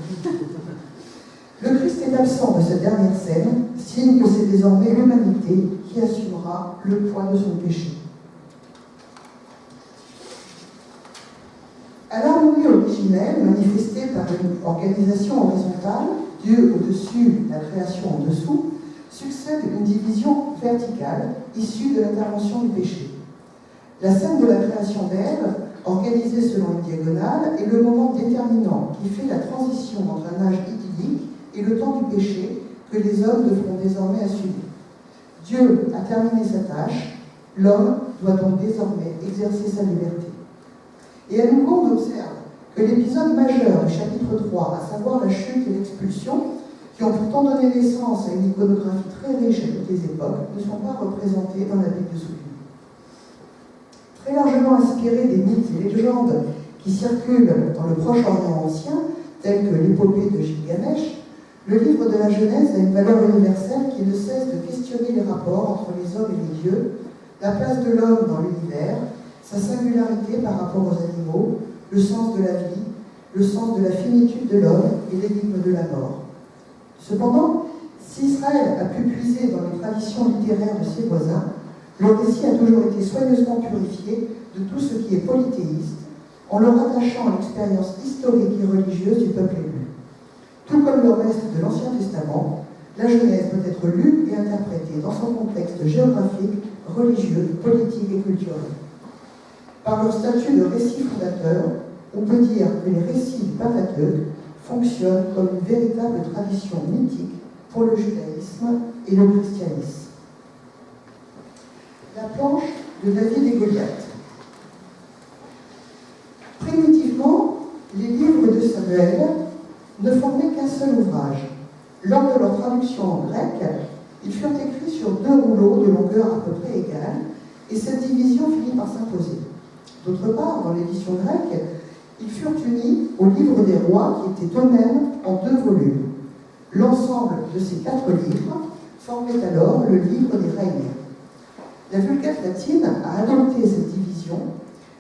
Le Christ est absent de cette dernière scène, signe que c'est désormais l'humanité qui assumera le poids de son péché. À l'harmonie originelle, manifestée par une organisation horizontale, Dieu au-dessus, la création en dessous, succède une division verticale issue de l'intervention du péché. La scène de la création d'Ève, organisée selon une diagonale, est le moment déterminant qui fait la transition entre un âge idyllique et le temps du péché que les hommes devront désormais assumer. Dieu a terminé sa tâche, l'homme doit donc désormais exercer sa liberté. Et à nouveau, on observe que l'épisode majeur du chapitre 3, à savoir la chute et l'expulsion, qui ont pourtant donné naissance à une iconographie très riche à toutes les époques, ne sont pas représentés dans la Bible de souvenir. Très largement inspiré des mythes et légendes qui circulent dans le Proche-Orient ancien, tels que l'épopée de Gilgamesh, le livre de la Genèse a une valeur universelle qui ne cesse de questionner les rapports entre les hommes et les dieux, la place de l'homme dans l'univers, sa singularité par rapport aux animaux, le sens de la vie, le sens de la finitude de l'homme et l'énigme de la mort. Cependant, si Israël a pu puiser dans les traditions littéraires de ses voisins, le récit a toujours été soigneusement purifié de tout ce qui est polythéiste, en le rattachant à l'expérience historique et religieuse du peuple élu. Tout comme le reste de l'Ancien Testament, la Genèse peut être lue et interprétée dans son contexte géographique, religieux, politique et culturel. Par leur statut de récit fondateur, on peut dire que les récits du Pentateuque fonctionnent comme une véritable tradition mythique pour le judaïsme et le christianisme. La planche de David et Goliath. Primitivement, les livres de Samuel ne formaient qu'un seul ouvrage. Lors de leur traduction en grec, ils furent écrits sur 2 rouleaux de longueur à peu près égale, et cette division finit par s'imposer. D'autre part, dans l'édition grecque, ils furent unis au livre des rois qui étaient eux-mêmes en 2 volumes. L'ensemble de ces 4 livres formait alors le livre des règnes. La Vulgate latine a adopté cette division,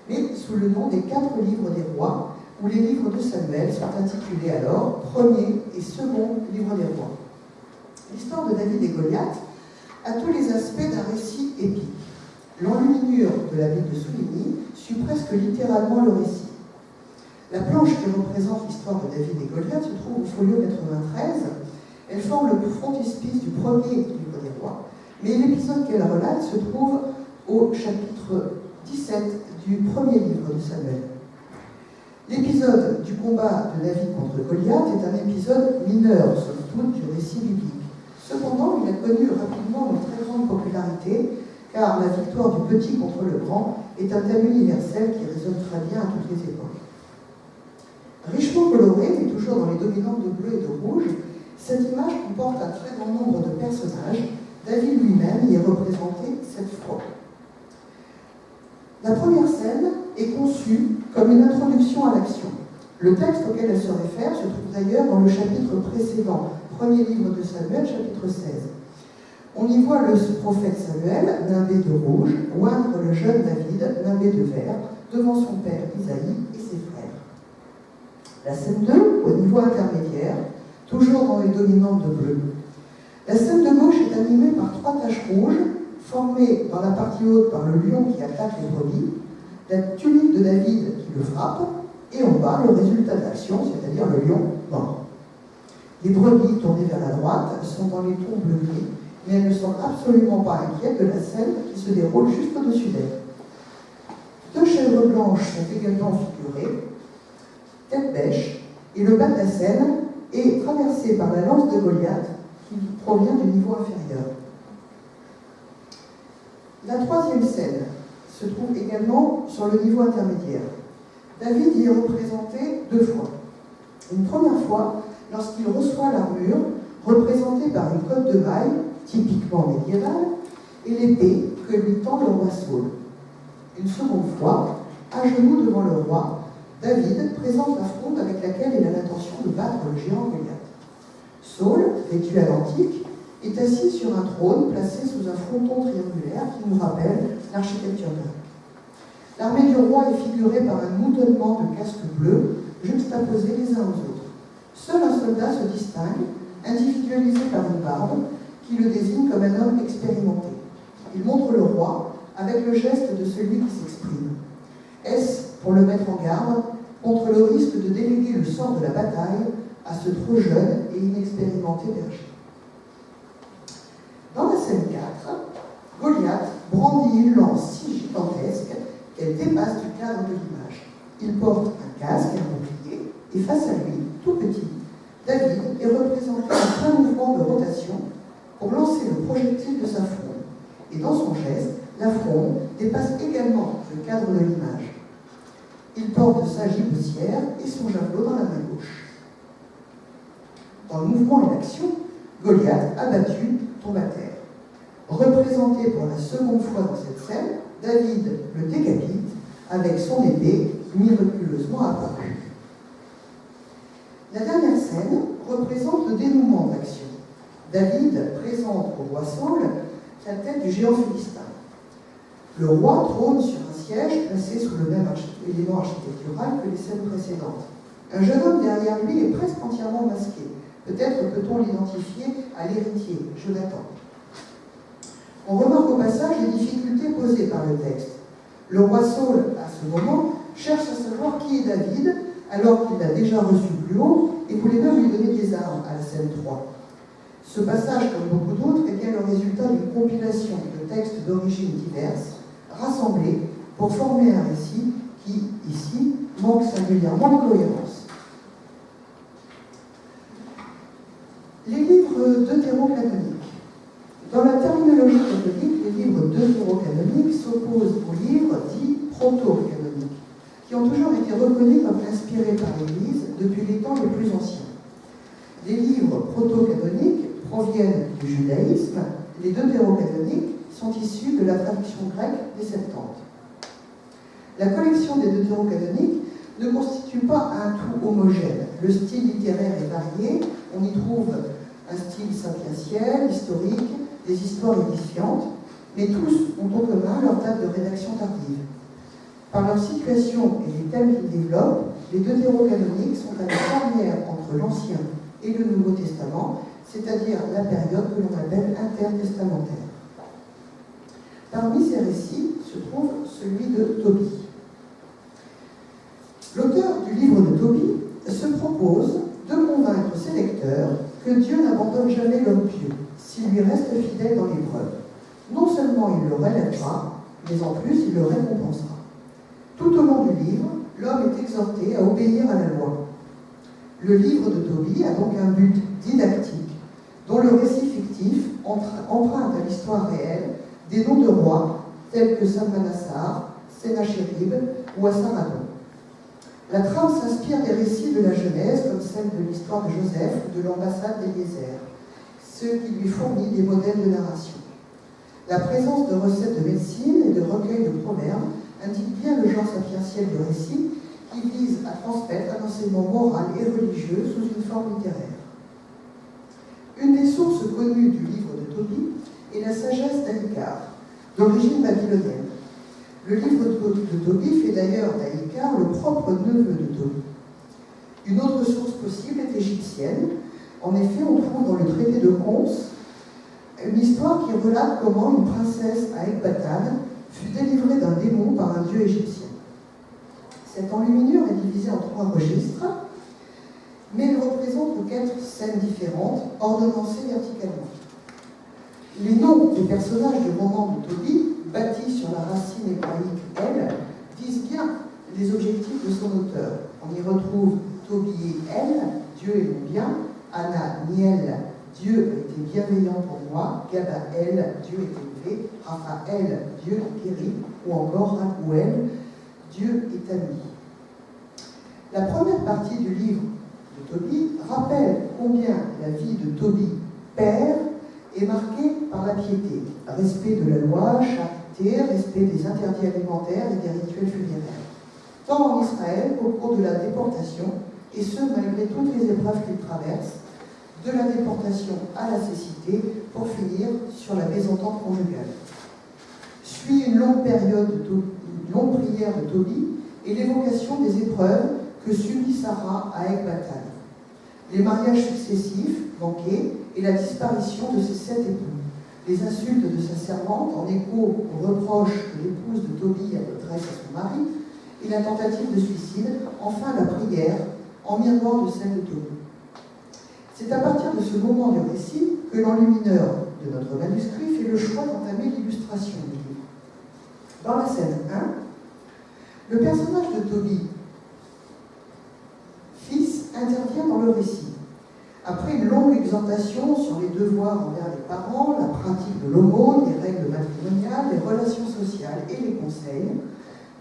mais sous le nom des 4 livres des rois, où les livres de Samuel sont intitulés alors premier et second livre des rois. L'histoire de David et Goliath a tous les aspects d'un récit épique. L'enluminure de la ville de Souvigny suit presque littéralement le récit. La planche qui représente l'histoire de David et Goliath se trouve au folio 93. Elle forme le frontispice du premier livre des rois, mais l'épisode qu'elle relate se trouve au chapitre 17 du premier livre de Samuel. L'épisode du combat de David contre Goliath est un épisode mineur, somme toute, du récit biblique. Cependant, il a connu rapidement une très grande popularité, car la victoire du petit contre le grand est un thème universel qui résonne très bien à toutes les époques. Richement colorée, mais toujours dans les dominantes de bleu et de rouge, cette image comporte un très grand nombre de personnages. David lui-même y est représenté 7 fois. La première scène est conçue comme une introduction à l'action. Le texte auquel elle se réfère se trouve d'ailleurs dans le chapitre précédent, premier livre de Samuel, chapitre 16. On y voit le prophète Samuel, nimbé de rouge, oindre le jeune David, nimbé de vert, devant son père Isaïe et ses frères. La scène 2, au niveau intermédiaire, toujours dans les dominantes de bleu. La scène de gauche est animée par 3 taches rouges, formées dans la partie haute par le lion qui attaque les brebis, la tunique de David qui le frappe, et en bas le résultat de l'action, c'est-à-dire le lion mort. Les brebis tournées vers la droite sont dans les tons bleutés, mais elles ne sont absolument pas inquiètes de la scène qui se déroule juste au-dessus d'elles. 2 chèvres blanches sont également figurées, tête bêche, et le bas de la scène est traversé par la lance de Goliath qui provient du niveau inférieur. La 3e scène se trouve également sur le niveau intermédiaire. David y est représenté 2 fois. Une première fois, lorsqu'il reçoit l'armure, représentée par une cotte de mailles, typiquement médiévale, et l'épée que lui tend le roi Saul. Une seconde fois, à genoux devant le roi, David présente la fronde avec laquelle il a l'intention de battre le géant Goliath. Saul, vêtu à l'antique, est assis sur un trône placé sous un fronton triangulaire qui nous rappelle l'architecture grecque. L'armée du roi est figurée par un moutonnement de casques bleus juxtaposés les uns aux autres. Seul un soldat se distingue, individualisé par une barbe, qui le désigne comme un homme expérimenté. Il montre le roi avec le geste de celui qui s'exprime. Est-ce pour le mettre en garde contre le risque de déléguer le sort de la bataille à ce trop jeune et inexpérimenté berger? Dans la scène 4, Goliath brandit une lance si gigantesque qu'elle dépasse du cadre de l'image. Il porte un casque et un bouclier, et face à lui, tout petit, David est représenté en plein mouvement de rotation pour lancer le projectile de sa fronde. Et dans son geste, la fronde dépasse également le cadre de l'image. Il porte sa gibecière et son javelot dans la main gauche. Dans le mouvement et l'action, Goliath, abattu, tombe à terre. Représenté pour la seconde fois dans cette scène, David le décapite avec son épée miraculeusement apparue. La dernière scène représente le dénouement de l'action. David présente au roi Saul la tête du géant philistin. Le roi trône sur un siège placé sous le même élément architectural que les scènes précédentes. Un jeune homme derrière lui est presque entièrement masqué. Peut-être peut-on l'identifier à l'héritier, Jonathan. On remarque au passage les difficultés posées par le texte. Le roi Saul, à ce moment, cherche à savoir qui est David, alors qu'il l'a déjà reçu plus haut et voulait même lui donner des armes à la scène 3. Ce passage, comme beaucoup d'autres, est bien le résultat d'une compilation de textes d'origines diverses, rassemblés pour former un récit qui, ici, manque singulièrement de cohérence. Les livres deutérocanoniques. Dans la terminologie catholique, les livres deutérocanoniques s'opposent aux livres dits proto-canoniques, qui ont toujours été reconnus comme inspirés par l'Église depuis les temps les plus anciens. Les livres proto-canoniques proviennent du judaïsme, les deutérocanoniques sont issus de la traduction grecque des Septante. La collection des deutérocanoniques ne constitue pas un tout homogène. Le style littéraire est varié, on y trouve un style sapientiel, historique, des histoires édifiantes, mais tous ont en commun leur date de rédaction tardive. Par leur situation et les thèmes qu'ils développent, les deutérocanoniques sont à la charnière entre l'Ancien et le Nouveau Testament, c'est-à-dire la période que l'on appelle intertestamentaire. Parmi ces récits se trouve celui de Tobie. L'auteur du livre de Tobie se propose de convaincre ses lecteurs que Dieu n'abandonne jamais l'homme pieux s'il lui reste fidèle dans l'épreuve. Non seulement il le relèvera, mais en plus il le récompensera. Tout au long du livre, l'homme est exhorté à obéir à la loi. Le livre de Tobie a donc un but didactique, dont le récit fictif emprunte à l'histoire réelle des noms de rois tels que Salmanassar, Sénachérib ou Assaradon. La trame s'inspire des récits de la Genèse, comme celle de l'histoire de Joseph ou de l'ambassade d'Éliézer, ce qui lui fournit des modèles de narration. La présence de recettes de médecine et de recueils de proverbes indique bien le genre sapientiel du récit qui vise à transmettre un enseignement moral et religieux sous une forme littéraire. Une des sources connues du livre de Tobie est la sagesse d'Aïkar, d'origine babylonienne. Le livre de Tobie fait d'ailleurs d'Aïkar le propre neveu de Tobie. Une autre source possible est égyptienne. En effet, on trouve dans le traité de Khons une histoire qui relate comment une princesse à Ecbatane fut délivrée d'un démon par un dieu égyptien. Cette enluminure est divisée en 3 registres, mais elle représente 4 scènes différentes, ordonnancées verticalement. Les noms des personnages du roman de Tobie, bâtis sur la racine hébraïque elle, disent bien les objectifs de son auteur. On y retrouve Tobie et elle, Dieu est mon bien, Anna, Niel, Dieu a été bienveillant pour moi, Gabaël, Dieu est élevé, Raphaël, Dieu guérit, ou encore Raguel, Dieu est ami. La première partie du livre de Tobie rappelle combien la vie de Tobie, père, est marquée par la piété, respect de la loi, charité, respect des interdits alimentaires et des rituels funéraires, tant en Israël qu'au cours de la déportation, et ce malgré toutes les épreuves qu'il traverse, de la déportation à la cécité, pour finir sur la mésentente conjugale. Suit une longue prière de Tobie et l'évocation des épreuves que subit Sarah à Ecbatane, les mariages successifs manqués et la disparition de ses 7 époux, les insultes de sa servante en écho aux reproches que l'épouse de Tobie adresse à son mari, et la tentative de suicide, enfin la prière, en miroir de celle de Tobie. C'est à partir de ce moment du récit que l'enlumineur de notre manuscrit fait le choix d'entamer l'illustration du livre. Dans la scène 1, le personnage de Tobie, fils, intervient dans le récit. Après une longue exhortation sur les devoirs envers les parents, la pratique de l'aumône, les règles matrimoniales, les relations sociales et les conseils,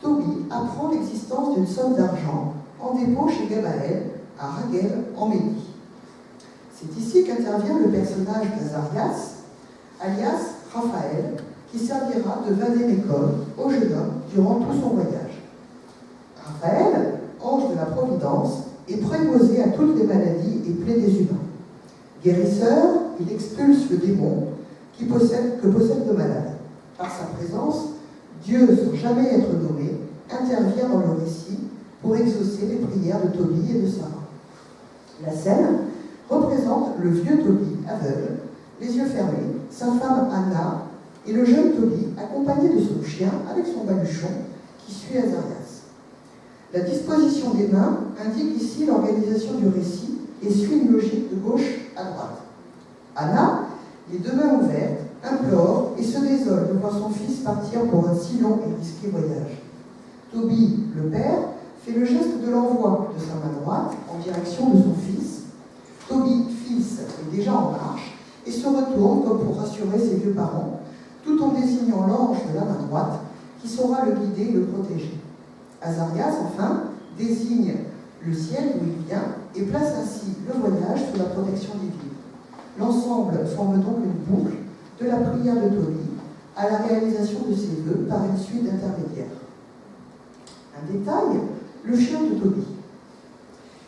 Tobie apprend l'existence d'une somme d'argent en dépôt chez Gabaël, à Raguel, en Médie. C'est ici qu'intervient le personnage d'Azarias, alias Raphaël, qui servira de vade-mecum au jeune homme durant tout son voyage. Raphaël, ange de la Providence, est préposé à toutes les maladies et plaies des humains. Guérisseur, il expulse le démon que possède le malade. Par sa présence, Dieu, sans jamais être nommé, intervient dans le récit pour exaucer les prières de Tobie et de Sarah. La scène représente le vieux Tobie aveugle, les yeux fermés, sa femme Anna et le jeune Tobie accompagné de son chien avec son baluchon qui suit Azarias. La disposition des mains indique ici l'organisation du récit et suit une logique de gauche à droite. Anna, les deux mains ouvertes, implore et se désole de voir son fils partir pour un si long et risqué voyage. Tobie, le père, fait le geste de l'envoi de sa main droite en direction de son fils. Tobie, fils, est déjà en marche et se retourne comme pour rassurer ses vieux parents, tout en désignant l'ange de la main droite qui saura le guider et le protéger. Azarias, enfin, désigne le ciel d'où il vient et place ainsi le voyage sous la protection divine. L'ensemble forme donc une boucle de la prière de Tobie à la réalisation de ses vœux par une suite intermédiaire. Un détail, le chien de Tobie.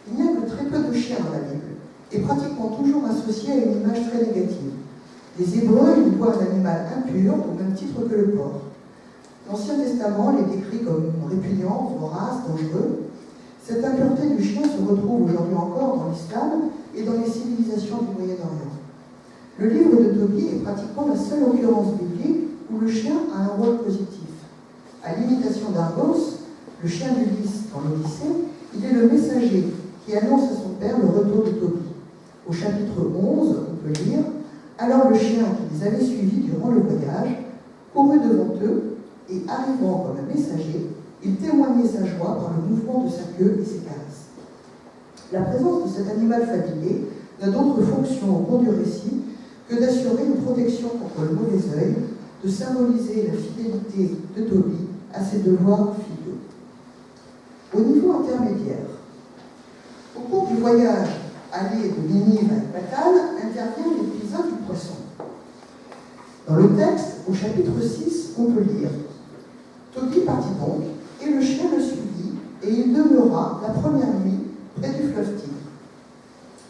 Il n'y a que très peu de chiens dans la Bible, et pratiquement toujours associé à une image très négative. Les Hébreux y voient un animal impur au même titre que le porc. L'Ancien Testament les décrit comme répugnants, voraces, dangereux. Cette impureté du chien se retrouve aujourd'hui encore dans l'islam et dans les civilisations du Moyen-Orient. Le livre de Tobie est pratiquement la seule occurrence biblique où le chien a un rôle positif. À l'imitation d'Argos, le chien d'Ulysse dans l'Odyssée, il est le messager qui annonce à son père le retour de Tobie. Au chapitre 11, on peut lire « Alors le chien qui les avait suivis durant le voyage courut devant eux et arrivant comme un messager, il témoignait sa joie par le mouvement de sa queue et ses caresses. » La présence de cet animal familier n'a d'autre fonction au cours du récit que d'assurer une protection contre le mauvais œil, de symboliser la fidélité de Tobie à ses devoirs filiaux. Au niveau intermédiaire, au cours du voyage aller de Ninive à Ecbatane intervient l'épisode du poisson. Dans le texte, au chapitre 6, on peut lire « Tobie partit donc, et le chien le suivit, et il demeura la première nuit près du fleuve Tigre.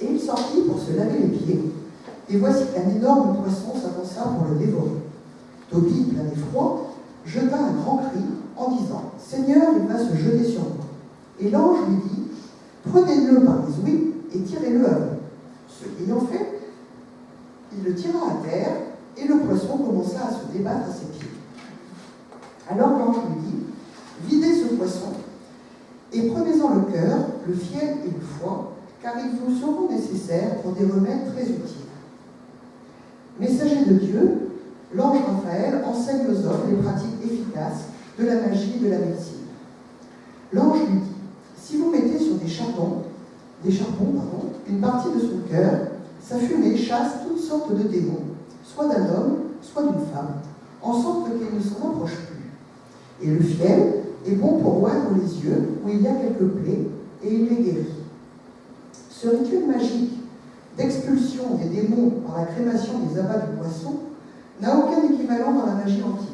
Et il sortit pour se laver les pieds, et voici qu'un énorme poisson s'avança pour le dévorer. Tobie, plein d'effroi, jeta un grand cri en disant « Seigneur, il va se jeter sur moi. » Et l'ange lui dit « Prenez-le par les ouïes et tirez-le à vous. » Ce ayant fait, il le tira à terre, et le poisson commença à se débattre à ses pieds. Alors l'ange lui dit « Videz ce poisson, et prenez-en le cœur, le fiel et le foie, car ils vous seront nécessaires pour des remèdes très utiles. » Messager de Dieu, l'ange Raphaël enseigne aux hommes les pratiques efficaces de la magie et de la médecine. L'ange lui dit « Si vous mettez sur des charbons, une partie de son cœur, sa fumée chasse toutes sortes de démons, soit d'un homme, soit d'une femme, en sorte qu'ils ne s'en approchent plus. Et le fiel est bon pour oindre les yeux où il y a quelques plaies, et il les guérit. » Ce rituel magique d'expulsion des démons par la crémation des abats du poisson n'a aucun équivalent dans la magie antique.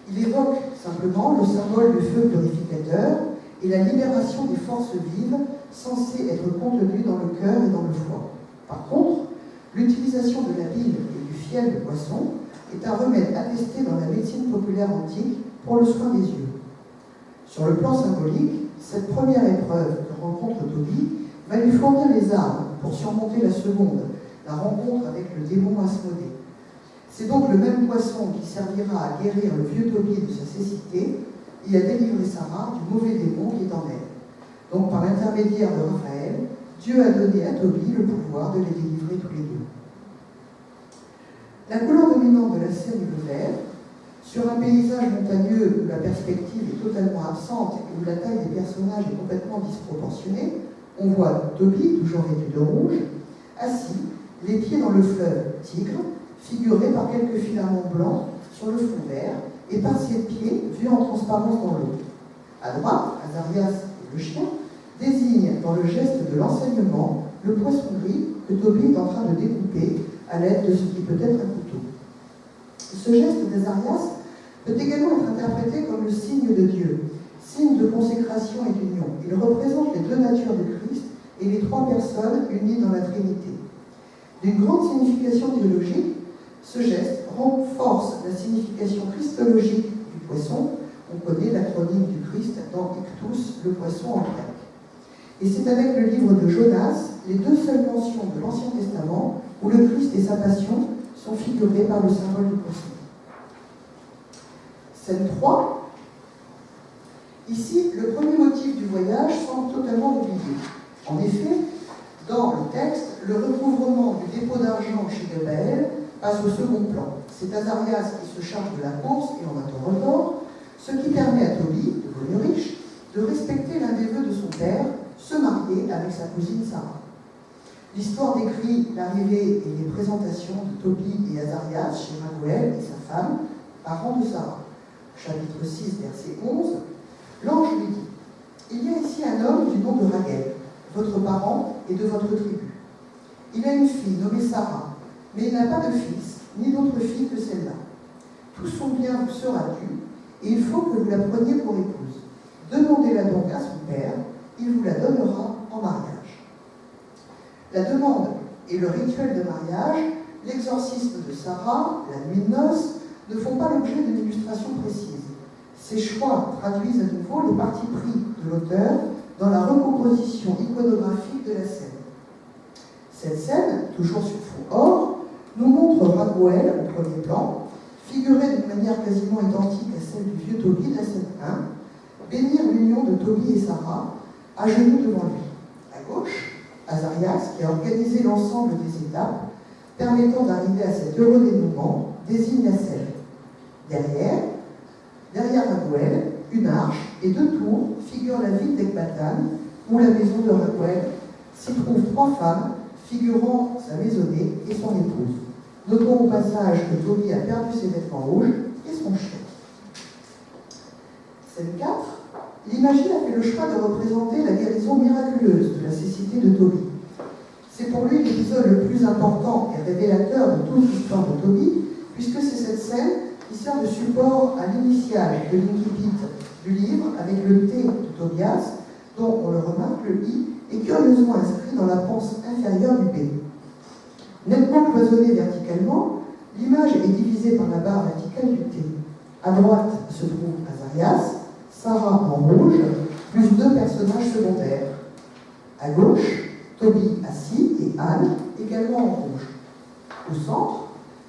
Il évoque simplement le symbole du feu purificateur et la libération des forces vives censées être contenues dans le cœur et dans le foie. Par contre, l'utilisation de la bile et du fiel de poisson est un remède attesté dans la médecine populaire antique pour le soin des yeux. Sur le plan symbolique, cette première épreuve que rencontre Tobie va lui fournir les armes pour surmonter la seconde, la rencontre avec le démon Asmodée. C'est donc le même poisson qui servira à guérir le vieux Tobie de sa cécité et à délivrer Sarah du mauvais démon qui est en elle. Donc par l'intermédiaire de Raphaël, Dieu a donné à Tobie le pouvoir de les délivrer tous les deux. La couleur dominante de la scène est le vert. Sur un paysage montagneux où la perspective est totalement absente et où la taille des personnages est complètement disproportionnée, on voit Tobie, toujours vêtu de rouge, assis, les pieds dans le fleuve Tigre, figuré par quelques filaments blancs sur le fond vert, et par ses pieds vus en transparence dans l'eau. À droite, Azarias et le chien désignent dans le geste de l'enseignement le poisson gris que Tobie est en train de découper à l'aide de ce qui peut être un couteau. Ce geste d'Azarias peut également être interprété comme le signe de Dieu, signe de consécration et d'union. Il représente les deux natures du Christ et les trois personnes unies dans la Trinité. D'une grande signification théologique, ce geste renforce la signification christologique du poisson. On connaît l'acronyme du Christ dans Ictus, le poisson en grec. Et c'est avec le livre de Jonas, les deux seules mentions de l'Ancien Testament où le Christ et sa passion sont figurés par le symbole du poisson. Scène 3. Ici, le premier motif du voyage semble totalement oublié. En effet, dans le texte, le recouvrement du dépôt d'argent chez Gabaël passe au second plan. C'est Azarias qui se charge de la course et en interrogatoire, ce qui permet à Tobie, devenu riche, de respecter l'un des vœux de son père, se marier avec sa cousine Sarah. L'histoire décrit l'arrivée et les présentations de Tobie et Azarias chez Raguel et sa femme, parents de Sarah. Chapitre 6, verset 11, l'ange lui dit « Il y a ici un homme du nom de Raguel, votre parent et de votre tribu. Il a une fille nommée Sarah, mais il n'a pas de fils, ni d'autre fille que celle-là. Tout son bien vous sera dû, et il faut que vous la preniez pour épouse. Demandez-la donc à son père, il vous la donnera en mariage. » La demande et le rituel de mariage, l'exorcisme de Sarah, la nuit de noces, ne font pas l'objet d'une illustration précise. Ces choix traduisent à nouveau les partis pris de l'auteur dans la recomposition iconographique de la scène. Cette scène, toujours sur fond or, nous montre Raguel au premier plan, figuré d'une manière quasiment identique à celle du vieux Tobie de la scène 1, bénir l'union de Tobie et Sarah, à genoux devant lui. À gauche, Azarias, qui a organisé l'ensemble des étapes permettant d'arriver à cet heureux dénouement, désigne la scène. Derrière Raguel, une arche et deux tours figurent la ville d'Ecbatane, où la maison de Raguel s'y trouvent trois femmes figurant sa maisonnée et son épouse. Notons au passage que Tobie a perdu ses vêtements rouges et son chien. Scène 4. L'Imagine a fait le choix de représenter la guérison miraculeuse de la cécité de Tobie. C'est pour lui l'épisode le plus important et révélateur de toute l'histoire de Tobie, puisque c'est cette scène qui sert de support à l'initiale de l'incipit du livre avec le T de Tobias, dont on le remarque, le I est curieusement inscrit dans la panse inférieure du B. Nettement cloisonnée verticalement, l'image est divisée par la barre verticale du T. À droite se trouve Azarias, Sarah en rouge, plus deux personnages secondaires. À gauche, Tobie assis et Anne, également en rouge. Au centre,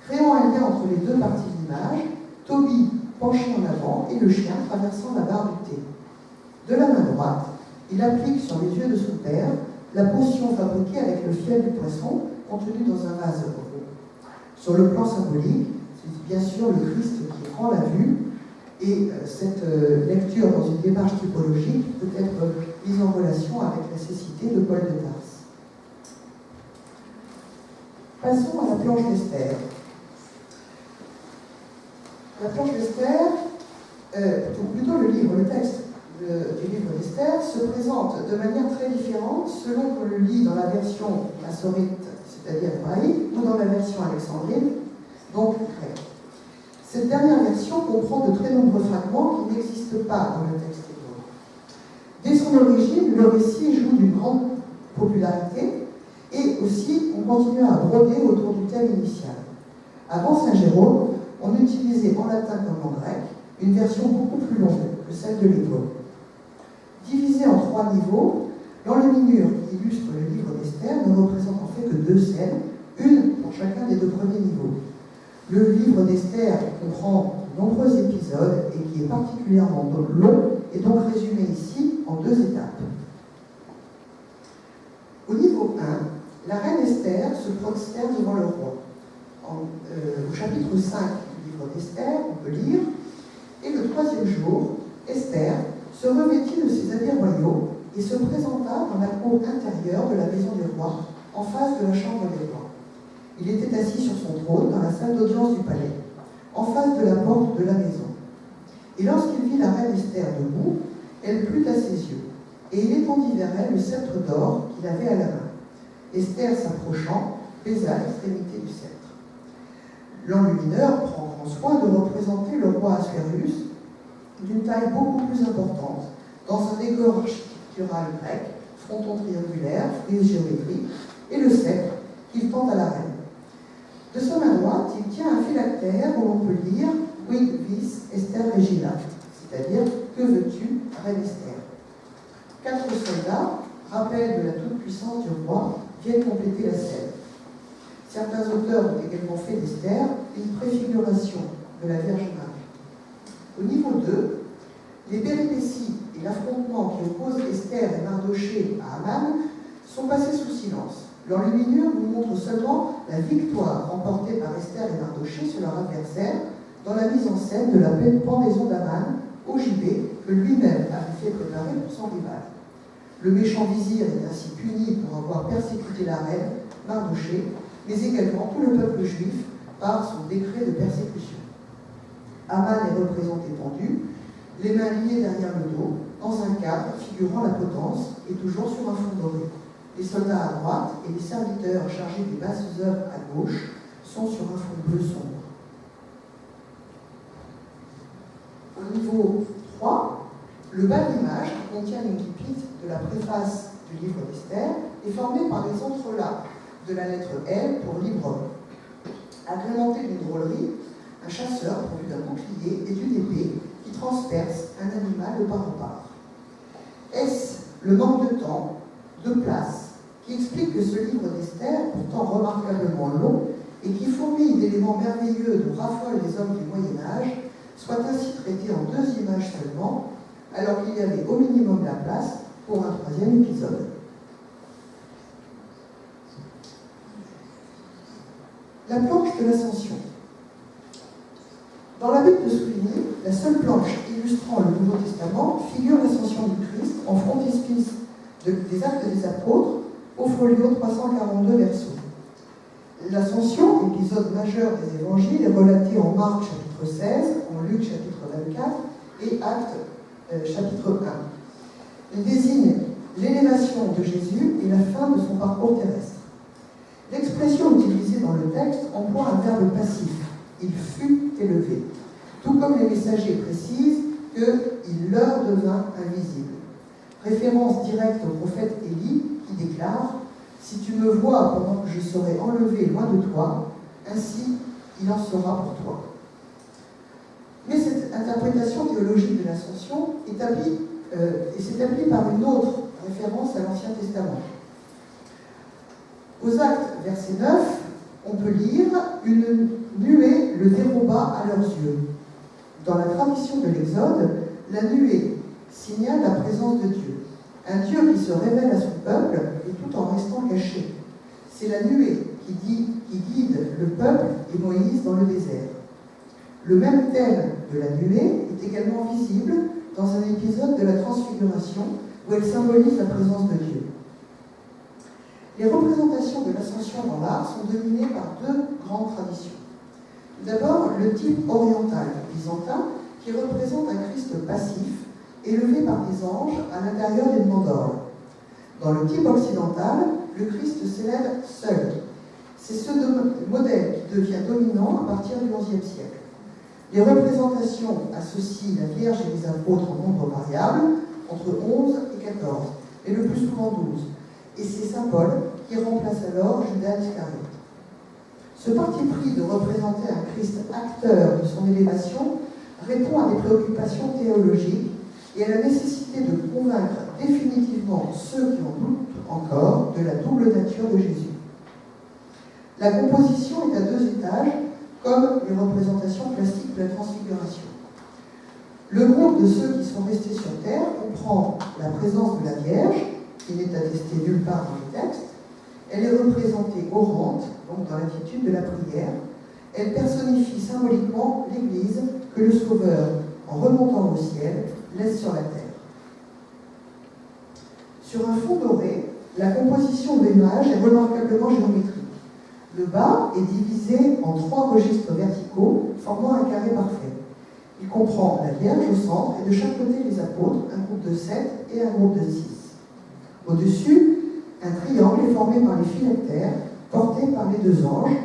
créant un lien entre les deux parties de l'image, Tobie penché en avant et le chien traversant la barre du T. De la main droite, il applique sur les yeux de son père la potion fabriquée avec le fiel du poisson contenu dans un vase rond. Sur le plan symbolique, c'est bien sûr le Christ qui rend la vue, et cette lecture dans une démarche typologique peut être mise en relation avec la cécité de Paul de Tarse. Passons à la planche d'Esther. La planche d'Esther, ou plutôt le texte du livre d'Esther, se présente de manière très différente selon qu'on le lit dans la version massorite, c'est-à-dire hébraïque, ou dans la version alexandrine, donc grecque. Cette dernière version comprend de très nombreux fragments qui n'existent pas dans le texte hébreu. Dès son origine, le récit joue d'une grande popularité et aussi on continue à broder autour du thème initial. Avant Saint Jérôme, on utilisait en latin comme en grec une version beaucoup plus longue que celle de l'hébreu. Divisée en 3 niveaux, l'enluminure qui illustre le livre d'Esther ne représente en fait que 2 scènes, une pour chacun des 2 premiers niveaux. Le livre d'Esther comprend de nombreux épisodes et qui est particulièrement long et donc résumé ici en 2 étapes. Au niveau 1, la reine Esther se prosterne devant le roi. Au chapitre 5 du livre d'Esther, on peut lire « Et le 3e jour, Esther se revêtit de ses habits royaux et se présenta dans la cour intérieure de la maison du roi, en face de la chambre des rois. Il était assis sur son trône dans la salle d'audience du palais, en face de la porte de la maison. Et lorsqu'il vit la reine Esther debout, elle plut à ses yeux, et il étendit vers elle le sceptre d'or qu'il avait à la main. Esther, s'approchant, baisa l'extrémité du sceptre. L'enlumineur prend prend soin de représenter le roi Assuérus d'une taille beaucoup plus importante, dans un décor architectural grec, fronton triangulaire, frise géométrique, et le sceptre qu'il tend à la reine. De sa main droite, il tient un phylactère où l'on peut lire « Quid vis Esther Regina », c'est-à-dire « Que veux-tu, reine Esther ». 4 soldats, rappel de la toute-puissance du roi, viennent compléter la scène. Certains auteurs ont également fait d'Esther une préfiguration de la Vierge Marie. Au niveau 2, les péripéties et l'affrontement qui opposent Esther et Mardochée à Aman sont passés sous silence. Leur luminure nous montre seulement la victoire remportée par Esther et Mardochée sur leur adversaire dans la mise en scène de la pendaison d'Aman au gibet que lui-même avait fait préparer pour son rival. Le méchant vizir est ainsi puni pour avoir persécuté la reine, Mardochée, mais également tout le peuple juif par son décret de persécution. Aman est représenté pendu, les mains liées derrière le dos, dans un cadre figurant la potence et toujours sur un fond doré. Les soldats à droite et les serviteurs chargés des basses œuvres à gauche sont sur un fond bleu sombre. Au niveau 3, le bas de l'image, qui contient l'incipit de la préface du livre d'Esther, est formé par des entrelacs de la lettre L pour libre homme. Agrémenté d'une drôlerie, un chasseur pourvu d'un bouclier et d'une épée qui transperce un animal de part en part. Est-ce le manque de temps, de place, qui explique que ce livre d'Esther, pourtant remarquablement long et qui fourmille d'éléments merveilleux dont raffolent les hommes du Moyen-Âge, soit ainsi traité en 2 images seulement, alors qu'il y avait au minimum la place pour un 3e épisode. La planche de l'Ascension. Dans la Bible de Souvigny, la seule planche illustrant le Nouveau Testament figure l'Ascension du Christ en frontispice des Actes des Apôtres, au folio 342 verso. L'Ascension, épisode majeur des Évangiles, est relatée en Marc chapitre 16, en Luc chapitre 24 et Actes chapitre 1. Il désigne l'élévation de Jésus et la fin de son parcours terrestre. L'expression utilisée dans le texte emploie un verbe passif. Il fut élevé. Tout comme les messagers précisent qu'il leur devint invisible. Référence directe au prophète Élie qui déclare « Si tu me vois pendant que je serai enlevé loin de toi, ainsi il en sera pour toi. » Mais cette interprétation théologique de l'Ascension s'établit par une autre référence à l'Ancien Testament. Aux Actes, verset 9, on peut lire « Une nuée le déroba à leurs yeux ». Dans la tradition de l'Exode, la nuée signale la présence de Dieu. Un Dieu qui se révèle à son peuple et tout en restant caché. C'est la nuée qui guide le peuple et Moïse dans le désert. Le même thème de la nuée est également visible dans un épisode de la Transfiguration où elle symbolise la présence de Dieu. Les représentations de l'ascension dans l'art sont dominées par 2 grandes traditions. Tout d'abord, le type oriental byzantin qui représente un Christ passif élevé par des anges à l'intérieur des mandorles. Dans le type occidental, le Christ s'élève seul. C'est ce modèle qui devient dominant à partir du XIe siècle. Les représentations associent la Vierge et les apôtres en nombre variable, entre 11 et 14, et le plus souvent 12. Et c'est saint Paul qui remplace alors Judas Iscariote. Ce parti pris de représenter un Christ acteur de son élévation répond à des préoccupations théologiques et à la nécessité de convaincre définitivement ceux qui en doutent encore de la double nature de Jésus. La composition est à 2 étages, comme les représentations classiques de la Transfiguration. Le groupe de ceux qui sont restés sur terre comprend la présence de la Vierge, qui n'est attestée nulle part dans le texte. Elle est représentée orante, donc dans l'attitude de la prière. Elle personnifie symboliquement l'Église que le Sauveur, en remontant au ciel, laisse sur la terre. Sur un fond doré, la composition de l'image est remarquablement géométrique. Le bas est divisé en 3 registres verticaux, formant un carré parfait. Il comprend la Vierge au centre et de chaque côté les apôtres, un groupe de 7 et un groupe de 6. Au-dessus, un triangle est formé par les phylactères, portés par les 2 anges,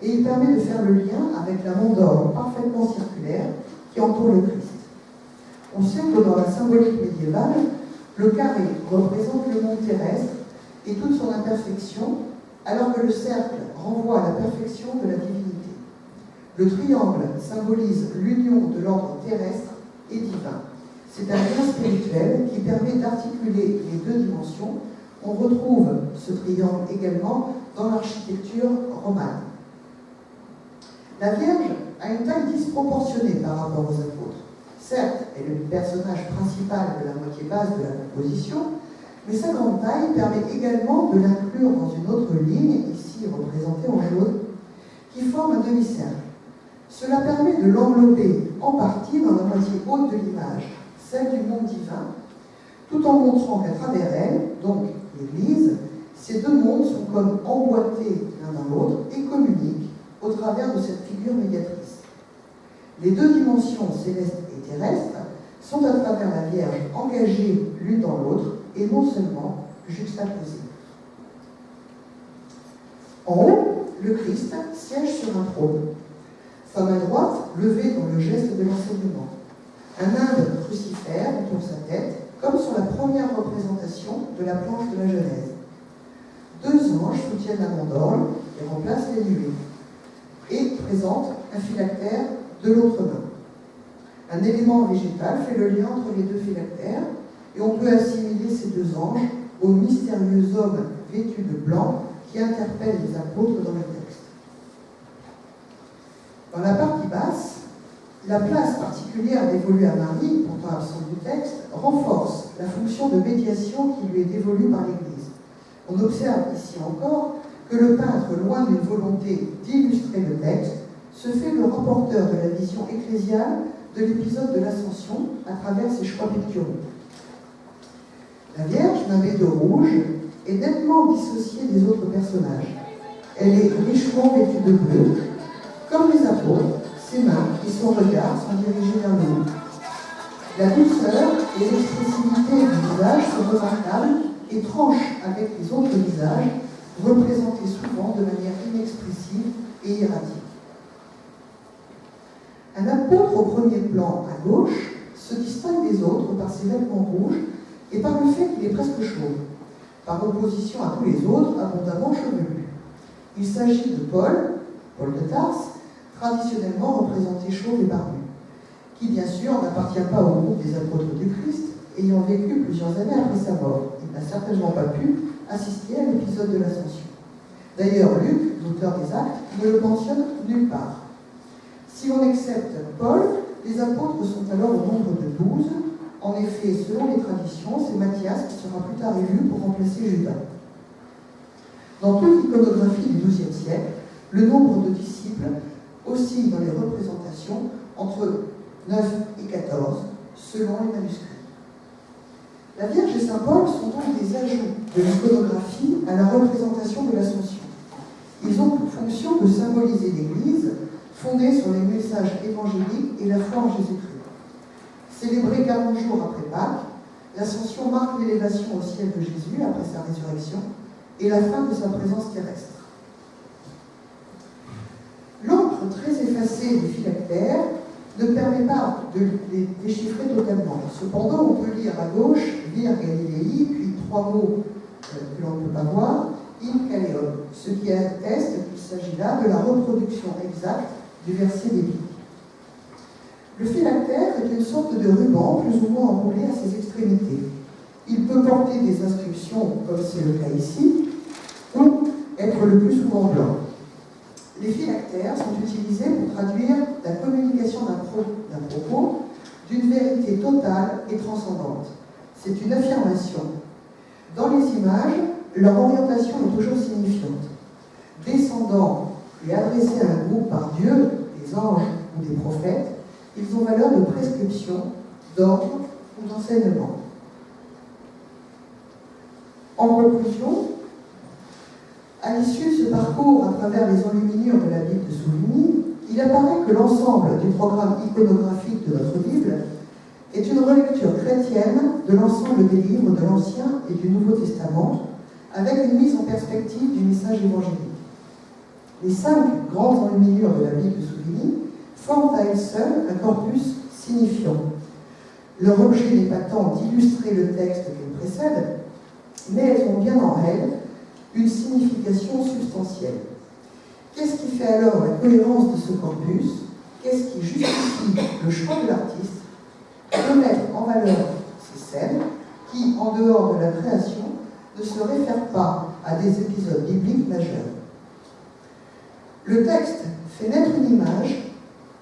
et il permet de faire le lien avec la mandorle parfaitement circulaire qui entoure le Christ. On sait que dans la symbolique médiévale, le carré représente le monde terrestre et toute son imperfection, alors que le cercle renvoie à la perfection de la divinité. Le triangle symbolise l'union de l'ordre terrestre et divin. C'est un lien spirituel qui permet d'articuler les deux dimensions. On retrouve ce triangle également dans l'architecture romane. La Vierge a une taille disproportionnée par rapport aux apôtres. Certes, elle est le personnage principal de la moitié basse de la composition, mais sa grande taille permet également de l'inclure dans une autre ligne, ici représentée en jaune, qui forme un demi-cercle. Cela permet de l'envelopper en partie dans la moitié haute de l'image, celle du monde divin, tout en montrant qu'à travers elle, donc l'Église, ces deux mondes sont comme emboîtés l'un dans l'autre et communiquent au travers de cette figure médiatrice. Les deux dimensions célestes et terrestres sont à travers la Vierge engagées l'une dans l'autre et non seulement juxtaposées. En haut, le Christ siège sur un trône. Sa main droite levée dans le geste de l'enseignement. Un nimbe crucifère entoure sa tête, comme sur la première représentation de la planche de la Genèse. Deux anges soutiennent la mandorle et remplacent les nuées, et présentent un phylactère de l'autre main. Un élément végétal fait le lien entre les deux phylactères, et on peut assimiler ces deux anges aux mystérieux hommes vêtus de blanc qui interpellent les apôtres dans le texte. Dans la partie basse, la place particulière dévolue à Marie, pourtant absente du texte, renforce la fonction de médiation qui lui est dévolue par l'Église. On observe ici encore que le peintre, loin d'une volonté d'illustrer le texte, se fait le rapporteur de la vision ecclésiale de l'épisode de l'Ascension à travers ses choix picturaux. La Vierge, nimbée de rouge, est nettement dissociée des autres personnages. Elle est richement vêtue de bleu, comme les apôtres. Ses mains et son regard sont dirigés vers le haut. La douceur et l'expressivité du visage sont remarquables et tranchent avec les autres visages, représentés souvent de manière inexpressive et erratique. Un apôtre au premier plan à gauche se distingue des autres par ses vêtements rouges et par le fait qu'il est presque chauve, par opposition à tous les autres abondamment chevelus. Il s'agit de Paul de Tarse, traditionnellement représenté chauve et barbu, qui bien sûr n'appartient pas au groupe des apôtres du Christ, ayant vécu plusieurs années après sa mort. Il n'a certainement pas pu assister à l'épisode de l'Ascension. D'ailleurs, Luc, l'auteur des Actes, ne le mentionne nulle part. Si on accepte Paul, les apôtres sont alors au nombre de 12. En effet, selon les traditions, c'est Matthias qui sera plus tard élu pour remplacer Judas. Dans toute l'iconographie du XIIe siècle, le nombre de disciples oscille dans les représentations entre 9 et 14, selon les manuscrits. La Vierge et Saint Paul sont donc des ajouts de l'iconographie à la représentation de l'Ascension. Ils ont pour fonction de symboliser l'Église, fondée sur les messages évangéliques et la foi en Jésus-Christ. Célébrée 40 jours après Pâques, l'Ascension marque l'élévation au ciel de Jésus après sa résurrection et la fin de sa présence terrestre. L'encre très effacée des phylactères ne permet pas de les déchiffrer totalement. Cependant, on peut lire à gauche Vir Galilei, puis trois mots que l'on ne peut pas voir, in Caléum, ce qui atteste qu'il s'agit là de la reproduction exacte du verset biblique. Le phylactère est une sorte de ruban plus ou moins enroulé à ses extrémités. Il peut porter des inscriptions, comme c'est le cas ici, ou être le plus souvent blanc. Les phylactères sont utilisés pour traduire la communication d'un propos, d'une vérité totale et transcendante. C'est une affirmation. Dans les images, leur orientation est toujours signifiante. Descendant et adressés à un groupe par Dieu, des anges ou des prophètes, ils ont valeur de prescription, d'ordre ou d'enseignement. En conclusion, à l'issue de ce parcours à travers les enluminures de la Bible de Souvigny, il apparaît que l'ensemble du programme iconographique de notre Bible est une relecture chrétienne de l'ensemble des livres de l'Ancien et du Nouveau Testament, avec une mise en perspective du message évangélique. Les 5 grandes enluminures de la Bible de Souvigny forment à elles seules un corpus signifiant. Leur objet n'est pas tant d'illustrer le texte qu'elles précèdent, mais elles ont bien en elles une signification substantielle. Qu'est-ce qui fait alors la cohérence de ce corpus? Qu'est-ce qui justifie le choix de l'artiste de mettre en valeur ces scènes qui, en dehors de la création, ne se réfèrent pas à des épisodes bibliques majeurs? Le texte fait naître une image,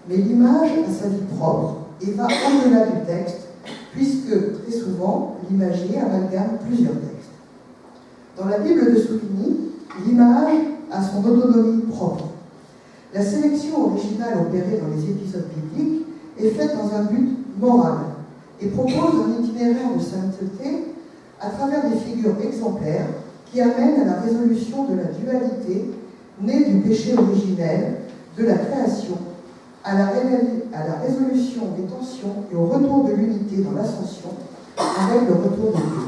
mais l'image a sa vie propre et va au-delà du texte, puisque très souvent, l'imagier amalgame plusieurs textes. Dans la Bible de Souvigny, l'image a son autonomie propre. La sélection originale opérée dans les épisodes bibliques est faite dans un but moral et propose un itinéraire de sainteté à travers des figures exemplaires qui amènent à la résolution de la dualité née du péché originel, de la création, à la résolution des tensions et au retour de l'unité dans l'ascension avec le retour de Dieu.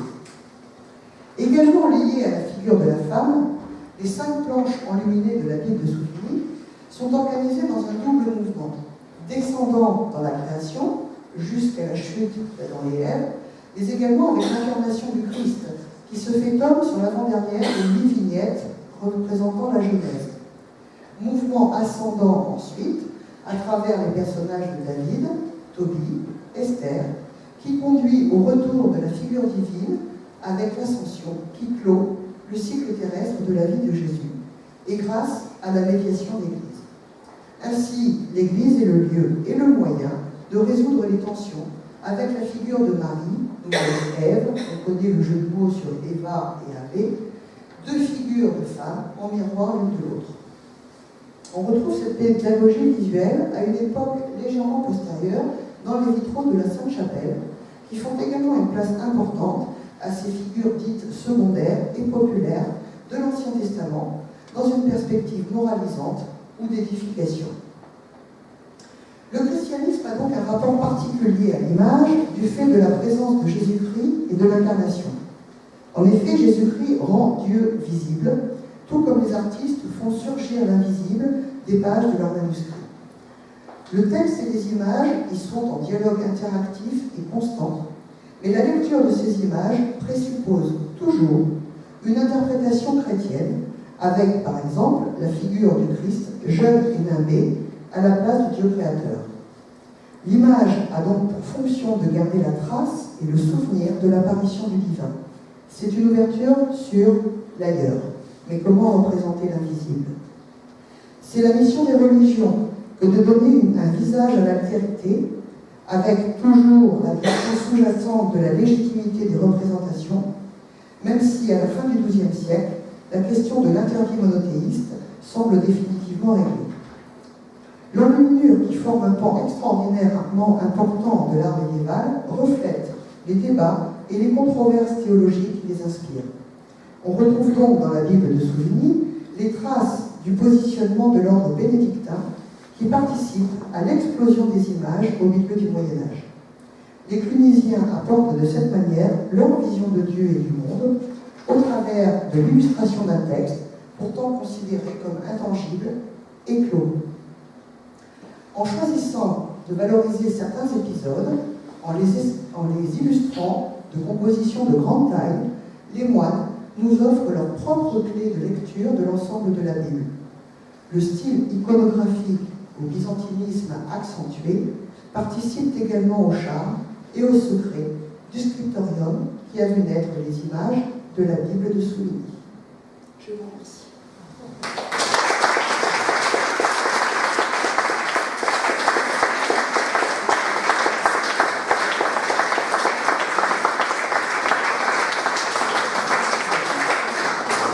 Également liées à la figure de la femme, les 5 planches enluminées de la Bible de Souvigny sont organisées dans un double mouvement, descendant dans la création jusqu'à la chute d'Adam et Ève, mais également avec l'incarnation du Christ, qui se fait homme sur l'avant-dernière de 8 vignettes représentant la Genèse. Mouvement ascendant ensuite, à travers les personnages de David, Tobie, Esther, qui conduit au retour de la figure divine avec l'ascension qui clôt le cycle terrestre de la vie de Jésus, et grâce à la médiation d'Église. Ainsi, l'Église est le lieu et le moyen de résoudre les tensions avec la figure de Marie, nommée Ève, on connaît le jeu de mots sur Eva et Ave, 2 figures de femmes en miroir l'une de l'autre. On retrouve cette pédagogie visuelle à une époque légèrement postérieure dans les vitraux de la Sainte-Chapelle, qui font également une place importante à ces figures dites secondaires et populaires de l'Ancien Testament, dans une perspective moralisante ou d'édification. Le christianisme a donc un rapport particulier à l'image du fait de la présence de Jésus-Christ et de l'incarnation. En effet, Jésus-Christ rend Dieu visible, tout comme les artistes font surgir l'invisible des pages de leurs manuscrits. Le texte et les images y sont en dialogue interactif et constant, mais la lecture de ces images présuppose toujours une interprétation chrétienne, avec par exemple la figure du Christ jeune et nimbé à la place du Dieu créateur. L'image a donc pour fonction de garder la trace et le souvenir de l'apparition du divin. C'est une ouverture sur l'ailleurs. Mais comment représenter l'invisible? C'est la mission des religions que de donner un visage à l'altérité, avec toujours la question sous-jacente de la légitimité des représentations, même si à la fin du XIIe siècle, la question de l'interdit monothéiste semble définitivement réglée. L'enluminure, qui forme un pan extraordinairement important de l'art médiéval, reflète les débats et les controverses théologiques qui les inspirent. On retrouve donc dans la Bible de Souvigny les traces du positionnement de l'ordre bénédictin qui participe à l'explosion des images au milieu du Moyen-Âge. Les clunisiens apportent de cette manière leur vision de Dieu et du monde au travers de l'illustration d'un texte pourtant considéré comme intangible et clos. En choisissant de valoriser certains épisodes, en les illustrant de compositions de grande taille, les moines nous offrent leur propre clé de lecture de l'ensemble de la Bible. Le style iconographique au byzantinisme accentué participe également au charme et au secret du scriptorium qui a vu naître les images de la Bible de Souvigny. Je vous remercie.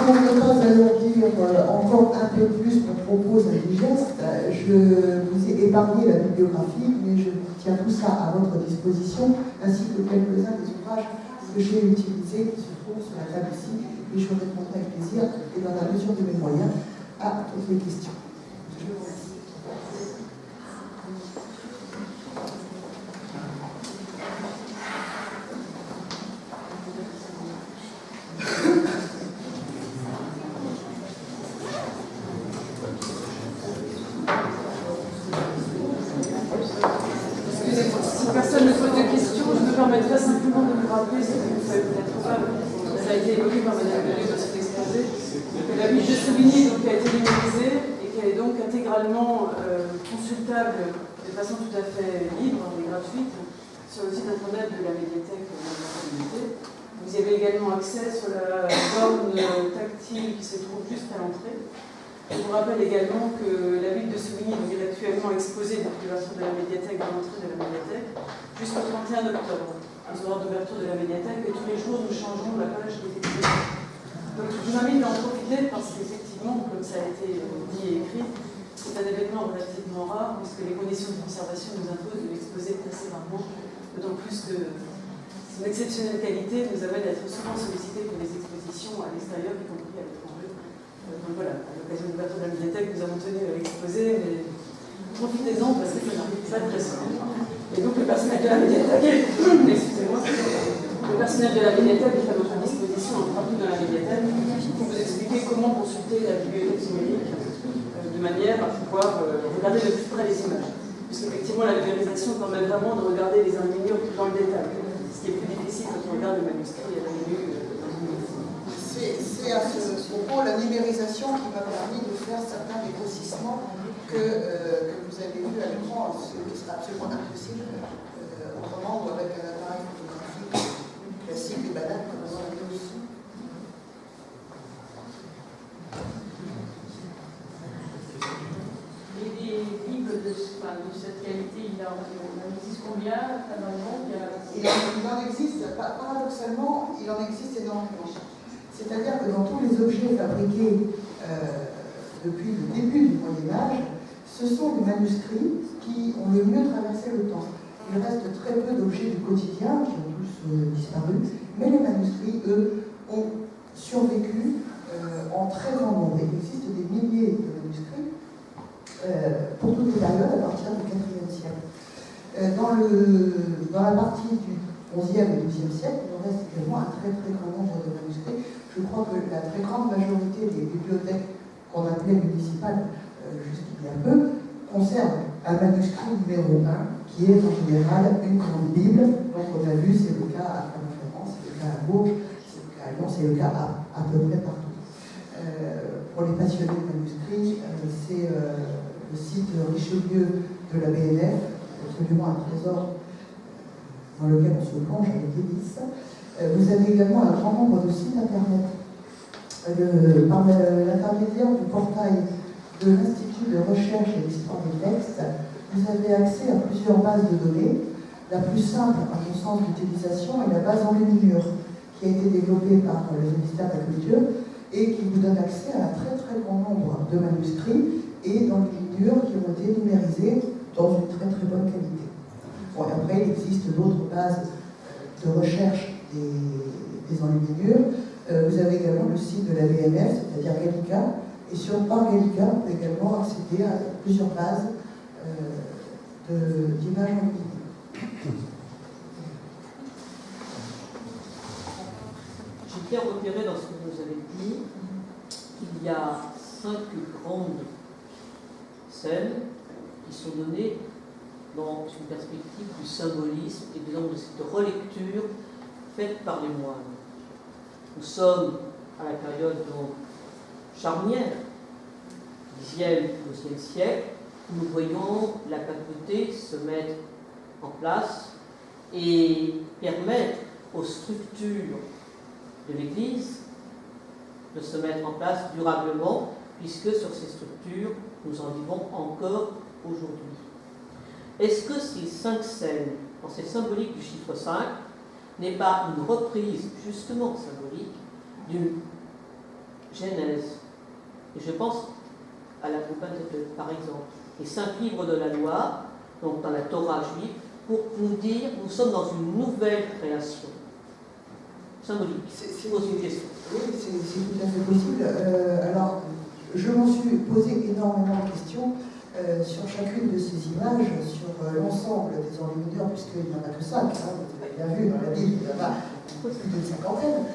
Pour ne pas alourdir encore un peu plus mon propos indigeste, je vous ai épargné la bibliographie, mais je tiens tout ça à votre disposition, ainsi que quelques-uns des ouvrages que j'ai utilisés qui se trouvent sur la table ici, et je répondrai avec plaisir et dans la mesure de mes moyens à toutes les questions. Je vous remercie. permettrai simplement de nous rappeler, ce que vous ne savez peut-être pas, ça a été évoqué par Mme Deleuze dans son exposé, que la fiche de Souvigny donc, a été numérisée et qu'elle est donc intégralement consultable de façon tout à fait libre et gratuite sur le site internet de la médiathèque de la communauté. Vous y avez également accès sur la borne tactile qui se trouve juste à l'entrée. Je vous rappelle également que la ville de Souvigny est actuellement exposée depuis l'ouverture de la médiathèque, dans l'entrée de la médiathèque, jusqu'au 31 octobre, aux horaires d'ouverture de la médiathèque, et tous les jours nous changerons la page qui est exposée. Donc je vous invite à en profiter parce qu'effectivement, comme ça a été dit et écrit, c'est un événement relativement rare puisque les conditions de conservation nous imposent de l'exposer assez rarement, d'autant plus que son exceptionnelle qualité nous amène à être souvent sollicités pour des expositions à l'extérieur, y compris à l'étranger. Donc voilà, à l'occasion de l'ouverture de la médiathèque, nous avons tenu à l'exposer, mais profitez-en parce que ça n'arrive pas très souvent. Et donc le personnel de la médiathèque, excusez-moi, le personnel de la médiathèque est à votre disposition en partout dans la médiathèque pour vous expliquer comment consulter la bibliothèque numérique de manière à pouvoir regarder de plus près les images. Puisqu'effectivement la numérisation permet vraiment de regarder les enluminures dans le détail, ce qui est plus difficile quand on regarde le manuscrit à l'œil nu. C'est à ce propos la numérisation qui m'a permis de faire certains des grossissements que vous avez vus à l'écran, ce qui serait absolument impossible autrement ou avec un appareil photographique classique et banal comme on a tous. Et des livres de cette qualité, il en existe combien normalement? Il en existe, paradoxalement, il en existe énormément. C'est-à-dire que dans tous les objets fabriqués depuis le début du Moyen-Âge, ce sont des manuscrits qui ont le mieux traversé le temps. Il reste très peu d'objets du quotidien qui ont tous disparu, mais les manuscrits, eux, ont survécu en très grand nombre. Il existe des milliers de manuscrits pour toutes les périodes à partir du IVe siècle. Dans la partie du XIe et XIIe siècle, il en reste également un très très grand nombre de manuscrits. Je crois que la très grande majorité des bibliothèques qu'on appelait municipales jusqu'il y a peu conservent un manuscrit numéro 1 qui est en général une grande Bible. Donc on a vu, c'est le cas à Clermont-Ferrand, c'est le cas à Bourges, c'est le cas à Lyon, c'est le cas à peu près partout. Pour les passionnés de manuscrits, c'est le site Richelieu de la BNF, absolument un trésor dans lequel on se plonge avec délice. Vous avez également un grand nombre de sites internet. Par l'intermédiaire du portail de l'Institut de recherche et d'histoire des textes, vous avez accès à plusieurs bases de données. La plus simple, à mon sens, d'utilisation est la base enluminure, qui a été développée par le ministère de la Culture et qui vous donne accès à un très très grand nombre de manuscrits et d'enluminures qui ont été numérisés dans une très très bonne qualité. Bon, et après, il existe d'autres bases de recherche des enluminures. Vous avez également le site de la BNF, c'est-à-dire Gallica, et par Gallica, vous pouvez également accéder à plusieurs bases d'images enluminées. J'ai bien repéré dans ce que vous avez dit qu'il y a 5 grandes scènes qui sont données dans une perspective du symbolisme et disons de cette relecture faite par les moines. Nous sommes à la période donc charnière, 10e, 12e siècle, où nous voyons la papauté se mettre en place et permettre aux structures de l'Église de se mettre en place durablement, puisque sur ces structures, nous en vivons encore aujourd'hui. Est-ce que ces 5 scènes, dans cette symbolique du chiffre 5, n'est pas une reprise justement symbolique d'une genèse? Et je pense à la Bouba par exemple, les 5 livres de la loi, donc dans la Torah juive, pour nous dire nous sommes dans une nouvelle création symbolique. C'est pose une question. Oui, c'est tout à fait possible. Alors, je m'en suis posé énormément de questions sur chacune de ces images, sur l'ensemble des enluminures, puisqu'il n'y en a que 5, hein, vous avez bien vu dans la Bible, il y en a plus d'une cinquantaine.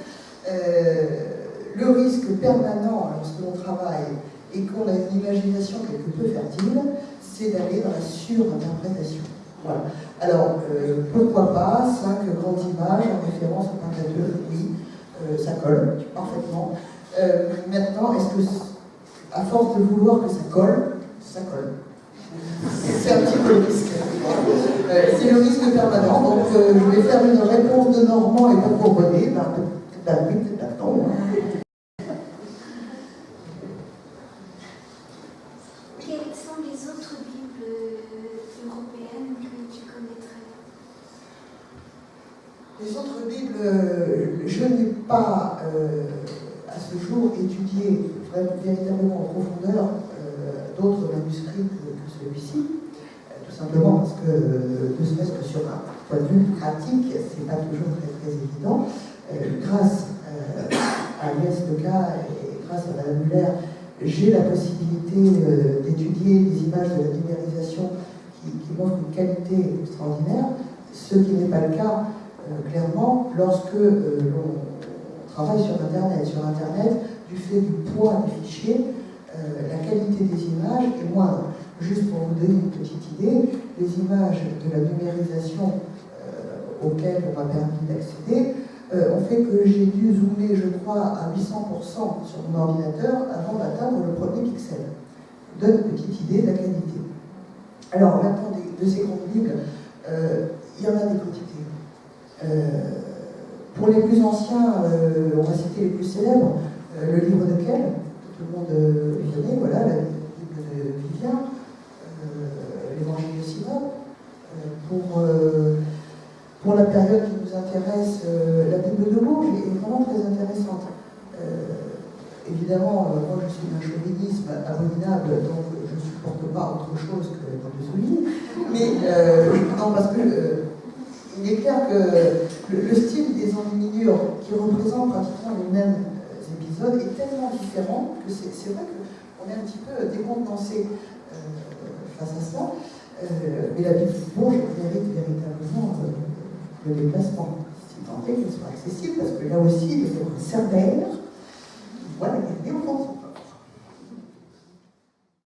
Le risque permanent lorsque l'on travaille et qu'on a une imagination quelque peu fertile, c'est d'aller dans la surinterprétation. Voilà. Alors, pourquoi pas 5 grandes images en référence au Pentateuque, oui, ça colle parfaitement. Maintenant, est-ce que, à force de vouloir que ça colle, ça colle? C'est un petit peu le risque. C'est le risque permanent, donc je vais faire une réponse de Normand et de Bourbonnais, peut-être oui, peut-être non. Quelles sont les autres Bibles européennes que tu connaîtrais? Les autres Bibles, je n'ai pas à ce jour étudié véritablement en profondeur d'autres manuscrits que celui-ci, tout simplement parce que, ne serait-ce que sur un point de vue pratique, c'est pas toujours très évident. Grâce à Agnès Leca et grâce à Madame Muller, j'ai la possibilité d'étudier les images de la numérisation qui montrent une qualité extraordinaire, ce qui n'est pas le cas clairement lorsque l'on travaille sur Internet. Sur Internet, du fait du poids des fichiers, la qualité des images est moindre. Juste pour vous donner une petite idée, les images de la numérisation auxquelles on m'a permis d'accéder ont fait que j'ai dû zoomer, je crois, à 800% sur mon ordinateur avant d'atteindre le premier pixel. Ça donne une petite idée de la qualité. Alors maintenant, de ces grandes Bibles, il y en a des quantités. Pour les plus anciens, on va citer les plus célèbres, le livre de Kell, tout le monde connaît, voilà, la Bible de Vivien, l'évangile de Simon. Pour la période qui nous intéresse, la Bible de Bourges est vraiment très intéressante. Évidemment, moi je suis d'un chauvinisme abominable, donc je ne supporte pas autre chose que dans le souligne. Mais non, parce que il est clair que le style des enluminures, qui représente pratiquement les mêmes épisodes, est tellement différent que c'est vrai qu'on est un petit peu décontenancé face à ça. Mais la Bible de Bourges mérite véritablement le déplacement, si tant est qu'elle soit accessible, parce que là aussi, les œuvres Cerbère, voilà, il y a des